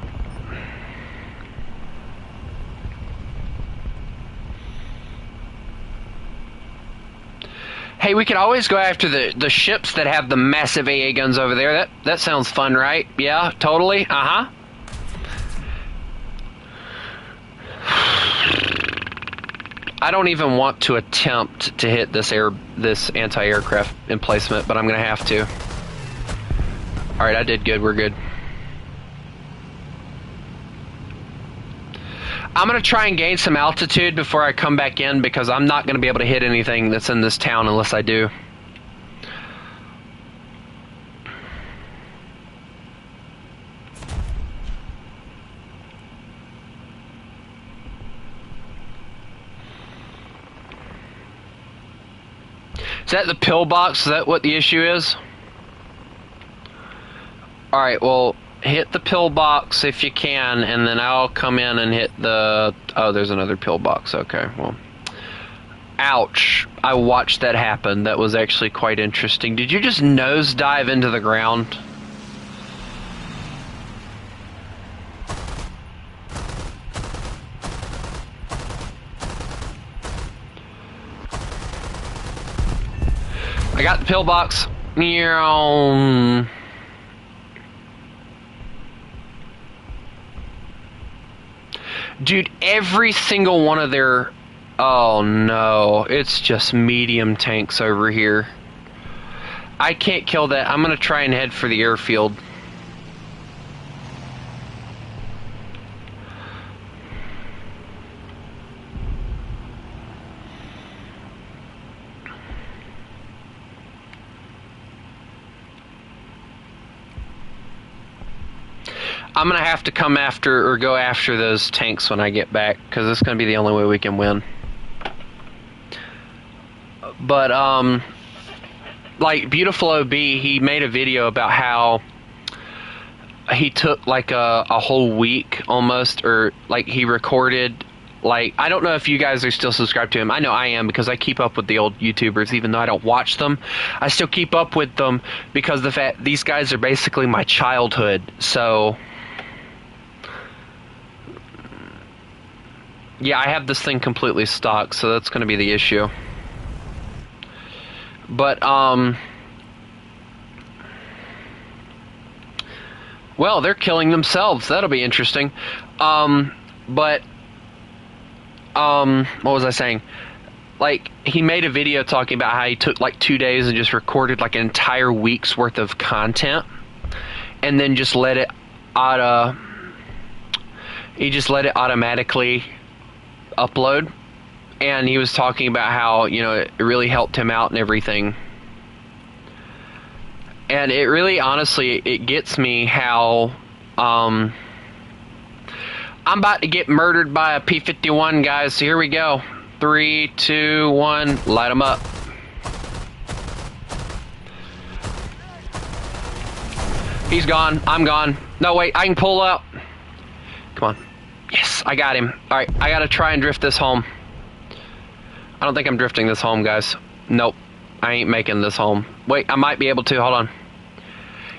Hey, we could always go after the ships that have the massive AA guns over there. That sounds fun, right? Yeah, totally. Uh-huh. I don't even want to attempt to hit this anti-aircraft emplacement, but I'm gonna have to. Alright, I did good. We're good. I'm going to try and gain some altitude before I come back in, because I'm not going to be able to hit anything that's in this town unless I do. Is that the pillbox? Is that what the issue is? Alright, well, hit the pillbox if you can, and then I'll come in and hit the... Oh, there's another pillbox. Okay, well... Ouch. I watched that happen. That was actually quite interesting. Did you just nosedive into the ground? I got the pillbox. Meow. Dude, every single one of their... Oh no, it's just medium tanks over here. I can't kill that. I'm gonna try and head for the airfield. I'm going to have to come after, or go after those tanks when I get back, because it's going to be the only way we can win. But, like, Beautiful OB, he made a video about how he took, like, a whole week, almost, or, like, he recorded, like, I don't know if you guys are still subscribed to him. I know I am, because I keep up with the old YouTubers, even though I don't watch them. I still keep up with them, because the fact these guys are basically my childhood, so... Yeah, I have this thing completely stocked, so that's going to be the issue. But well, they're killing themselves. That'll be interesting. But what was I saying? Like, he made a video talking about how he took like 2 days and just recorded like an entire week's worth of content, and then just let it he just let it automatically upload. And he was talking about how, you know, it really helped him out and everything. And it really, honestly, it gets me how I'm about to get murdered by a P-51, guys. So here we go. 3, 2, 1, light them up. He's gone. I'm gone. No, wait, I can pull up. Come on. Yes, I got him. Alright, I gotta try and drift this home. I don't think I'm drifting this home, guys. Nope. I ain't making this home. Wait, I might be able to. Hold on.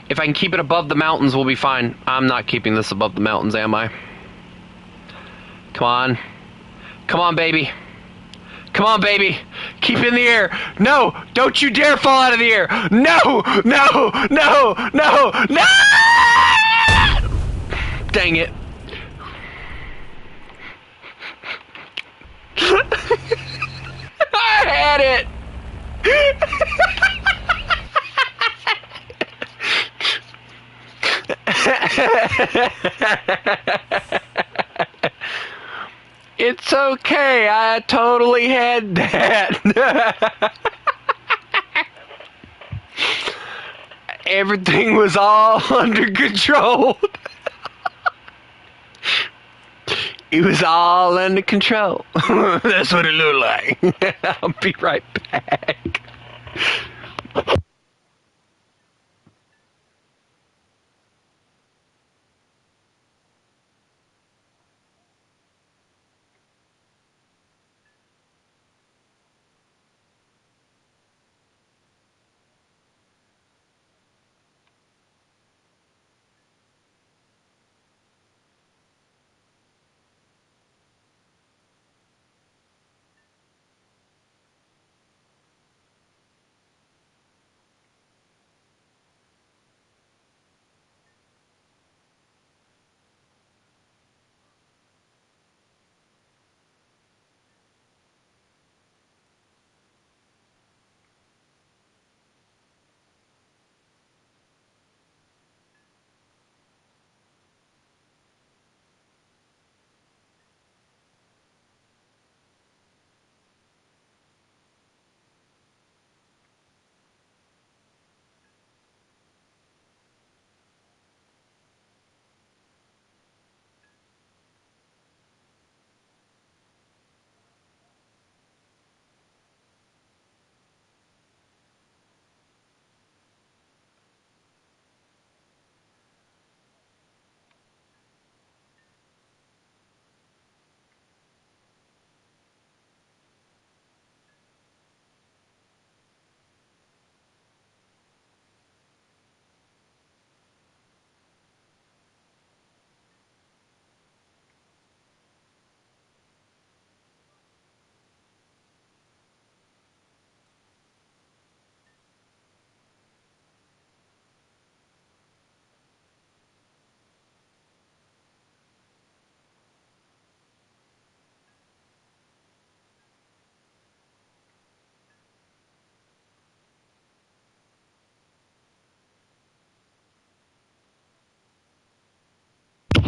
If I can keep it above the mountains, we'll be fine. I'm not keeping this above the mountains, am I? Come on. Come on, baby. Come on, baby. Keep in the air. No, don't you dare fall out of the air. No, no, no, no, no! Dang it. I had it. It's okay, I totally had that. Everything was all under control. It was all under control. That's what it looked like. I'll be right back.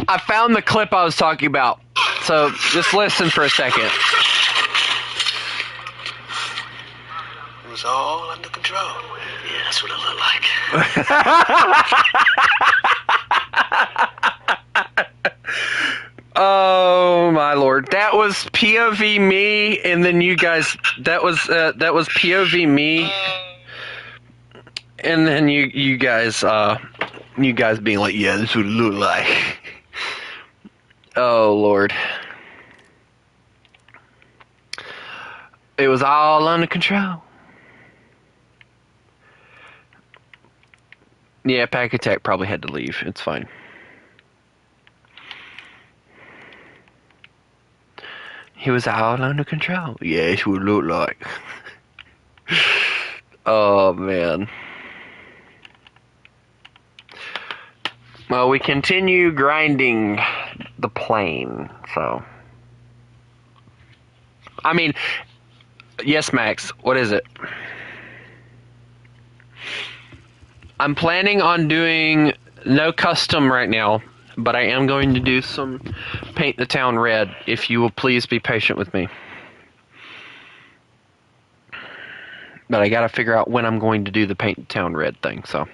I found the clip I was talking about. So just listen for a second. It was all under control. Yeah, that's what it looked like. Oh my lord, that was POV me, and then you guys. That was POV me, and then you guys being like, yeah, this would look like. Oh lord, it was all under control. Yeah, Pack Attack probably had to leave. It's fine. He was all under control. Yeah, it would look like. Oh, man. Well, we continue grinding the plane, so. I mean, yes, Max, what is it? I'm planning on doing no custom right now, but I am going to do some paint the town red, if you will please be patient with me. But I gotta figure out when I'm going to do the paint the town red thing, so.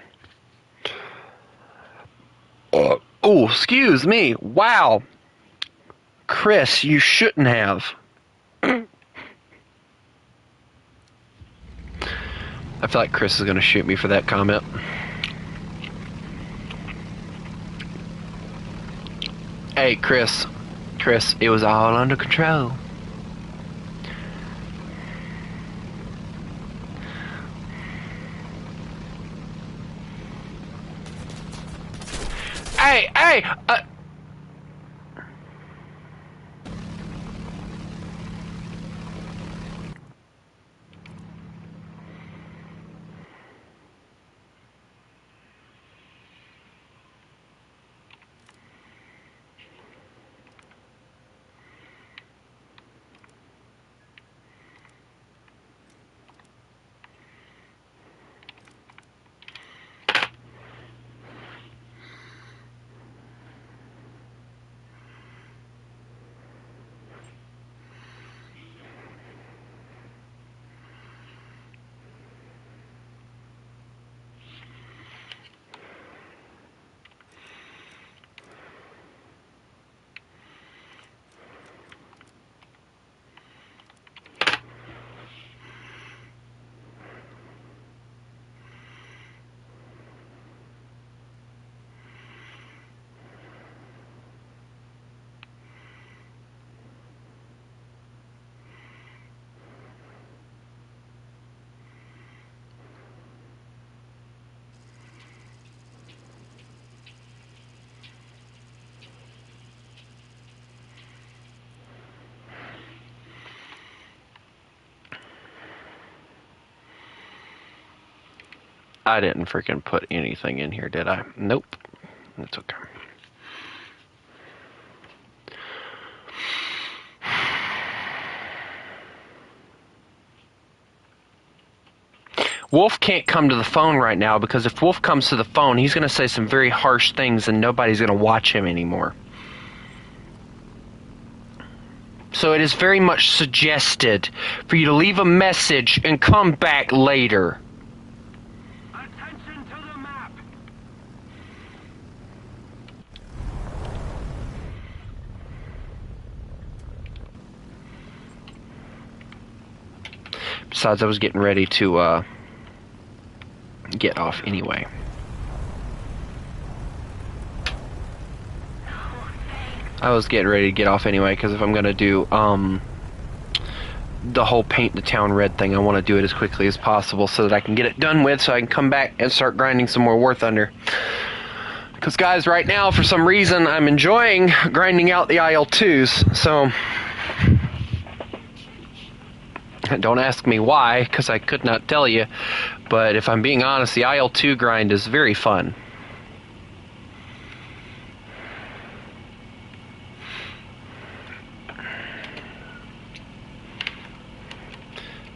Oh, excuse me. Wow. Chris, you shouldn't have. I feel like Chris is going to shoot me for that comment. Hey, Chris. Chris, it was all under control. Hey! I didn't freaking put anything in here, did I? Nope. That's okay. Wolf can't come to the phone right now because if Wolf comes to the phone, he's going to say some very harsh things and nobody's going to watch him anymore. So it is very much suggested for you to leave a message and come back later. Attention to the map. Besides, I was getting ready to get off anyway. I was getting ready to get off anyway because if I'm going to do the whole paint the town red thing, I want to do it as quickly as possible so that I can get it done with so I can come back and start grinding some more Warthunder. Because guys, right now, for some reason, I'm enjoying grinding out the IL-2s, so don't ask me why, because I could not tell you, but if I'm being honest, the IL-2 grind is very fun.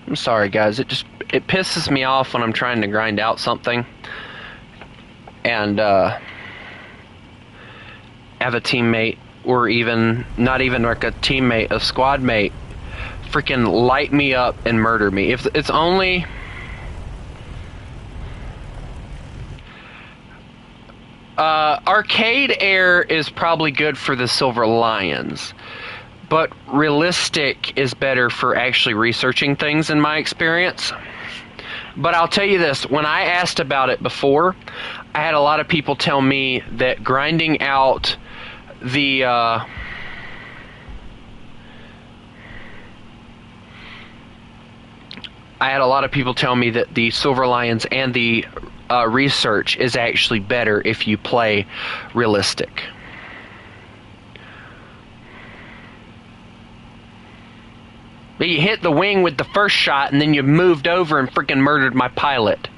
I'm sorry guys, it pisses me off when I'm trying to grind out something and have a teammate, or even not even like a teammate, a squad mate, freaking light me up and murder me. If it's only Arcade Air is probably good for the Silver Lions, but Realistic is better for actually researching things in my experience. But I'll tell you this, when I asked about it before, I had a lot of people tell me that grinding out the I had a lot of people tell me that the Silver Lions and the research is actually better if you play Realistic. But you hit the wing with the first shot, and then you moved over and freaking murdered my pilot.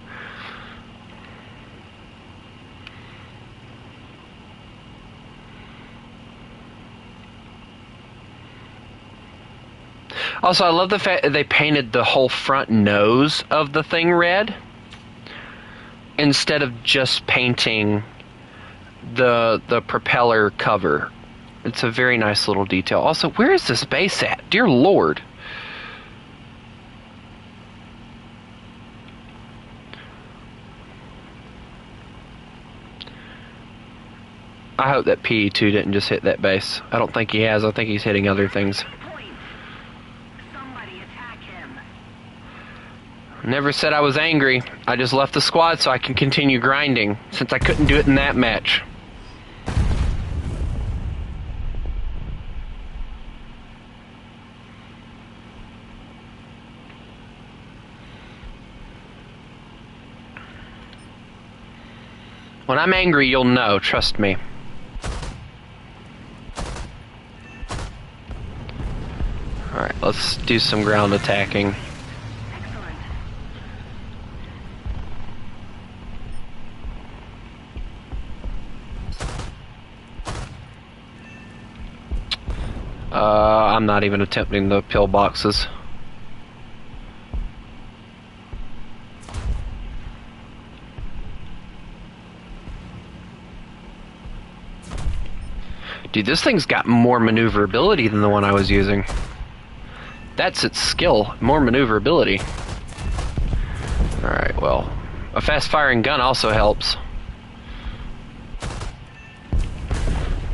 Also, I love the fact that they painted the whole front nose of the thing red instead of just painting the propeller cover. It's a very nice little detail. Also, where is this base at? Dear Lord. I hope that PE2 didn't just hit that base. I don't think he has. I think he's hitting other things. Never said I was angry. I just left the squad so I can continue grinding, since I couldn't do it in that match. When I'm angry, you'll know. Trust me. Alright, let's do some ground attacking. I'm not even attempting the pillboxes. Dude, this thing's got more maneuverability than the one I was using. That's its skill, more maneuverability. Alright, well, a fast-firing gun also helps.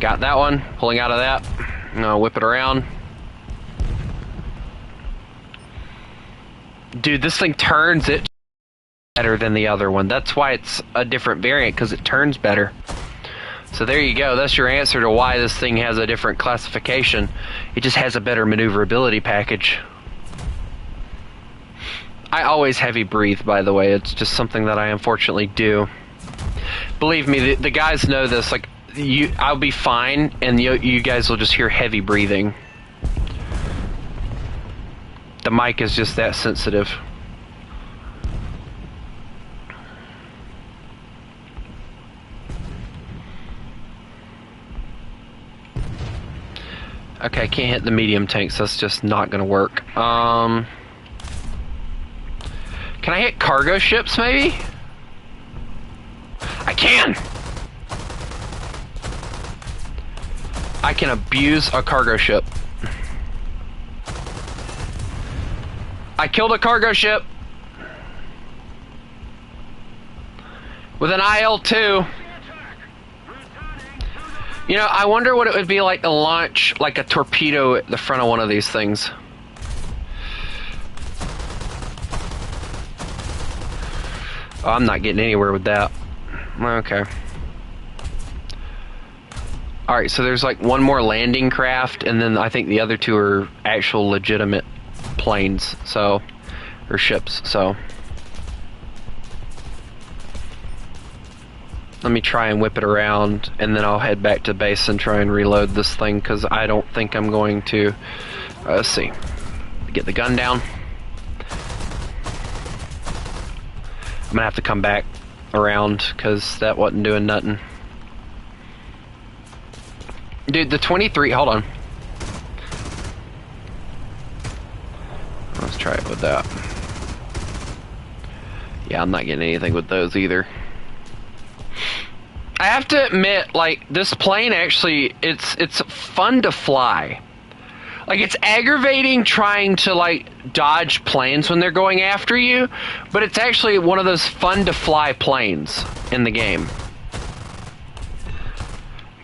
Got that one, pulling out of that. Now whip it around. Dude, this thing turns it better than the other one. That's why it's a different variant, because it turns better. So there you go. That's your answer to why this thing has a different classification. It just has a better maneuverability package. I always heavy breathe, by the way. It's just something that I unfortunately do. Believe me, the guys know this. Like, I'll be fine, and you guys will just hear heavy breathing. The mic is just that sensitive. Okay, can't hit the medium tanks. That's just not gonna work. Can I hit cargo ships, maybe? I can! I can abuse a cargo ship. I killed a cargo ship with an IL-2. You know, I wonder what it would be like to launch like a torpedo at the front of one of these things. Oh, I'm not getting anywhere with that. Okay. Alright, so there's like one more landing craft, and then I think the other two are actual legitimate planes, so, or ships, so. Let me try and whip it around, and then I'll head back to base and try and reload this thing, because I don't think I'm going to, let's see, get the gun down. I'm gonna have to come back around, because that wasn't doing nothing. Dude, the 23, hold on. Let's try it with that. Yeah, I'm not getting anything with those either. I have to admit, like, this plane actually, it's fun to fly. Like, it's aggravating trying to, like, dodge planes when they're going after you, but it's actually one of those fun to fly planes in the game.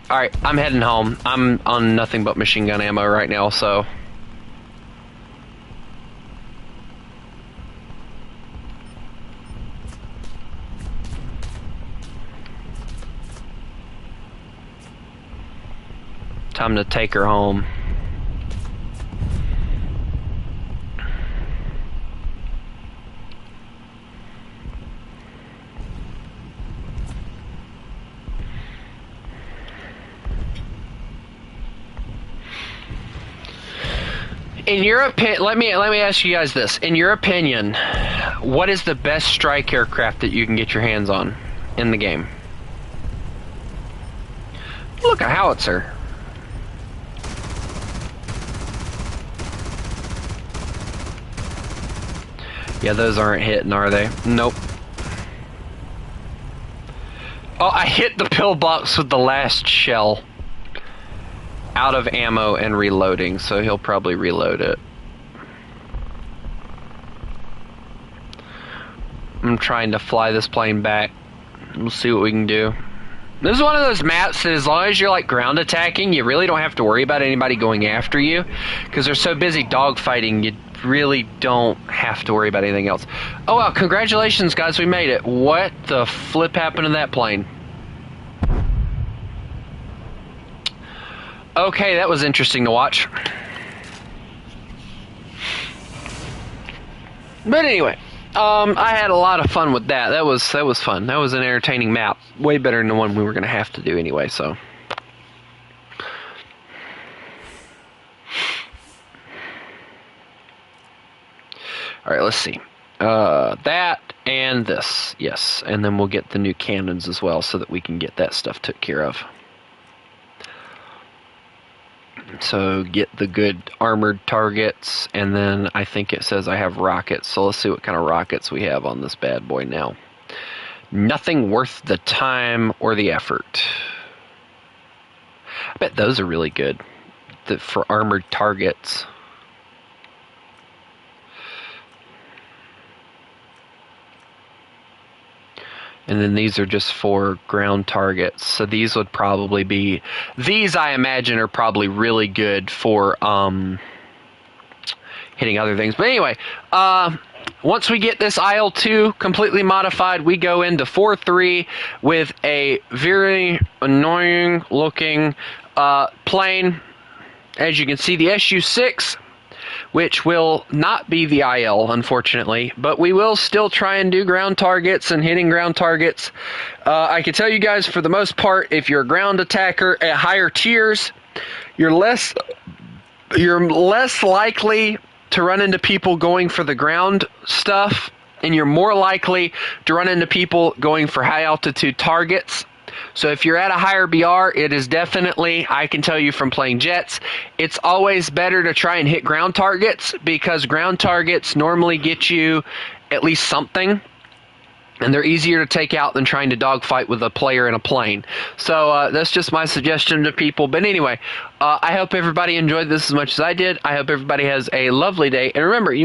Alright, I'm heading home. I'm on nothing but machine gun ammo right now, so... time to take her home. In your opinion, let me ask you guys this. In your opinion, what is the best strike aircraft that you can get your hands on in the game? Look, a howitzer. Yeah, those aren't hitting, are they? Nope. Oh, I hit the pillbox with the last shell. Out of ammo and reloading, so he'll probably reload it. I'm trying to fly this plane back. We'll see what we can do. This is one of those maps that as long as you're like ground attacking, you really don't have to worry about anybody going after you, because they're so busy dogfighting, you really don't have to worry about anything else. Oh wow, congratulations guys, we made it. What the flip happened to that plane? Okay, that was interesting to watch. But anyway, I had a lot of fun with that. That was fun. That was an entertaining map. Way better than the one we were going to have to do anyway, so. Alright, let's see. That and this. Yes, and then we'll get the new cannons as well so that we can get that stuff took care of. So get the good armored targets, and then I think it says I have rockets, so let's see what kind of rockets we have on this bad boy now. Nothing worth the time or the effort. I bet those are really good for armored targets. And then these are just for ground targets. So these would probably be... These, I imagine, are probably really good for hitting other things. But anyway, once we get this IL-2 completely modified, we go into 4-3 with a very annoying-looking plane. As you can see, the Su-6... which will not be the IL, unfortunately, but we will still try and do ground targets and hitting ground targets. I can tell you guys, for the most part, if you're a ground attacker at higher tiers, you're less likely to run into people going for the ground stuff, and you're more likely to run into people going for high altitude targets. So if you're at a higher BR, it is definitely, I can tell you from playing jets, it's always better to try and hit ground targets, because ground targets normally get you at least something, and they're easier to take out than trying to dogfight with a player in a plane. So that's just my suggestion to people. But anyway, I hope everybody enjoyed this as much as I did. I hope everybody has a lovely day. And remember, you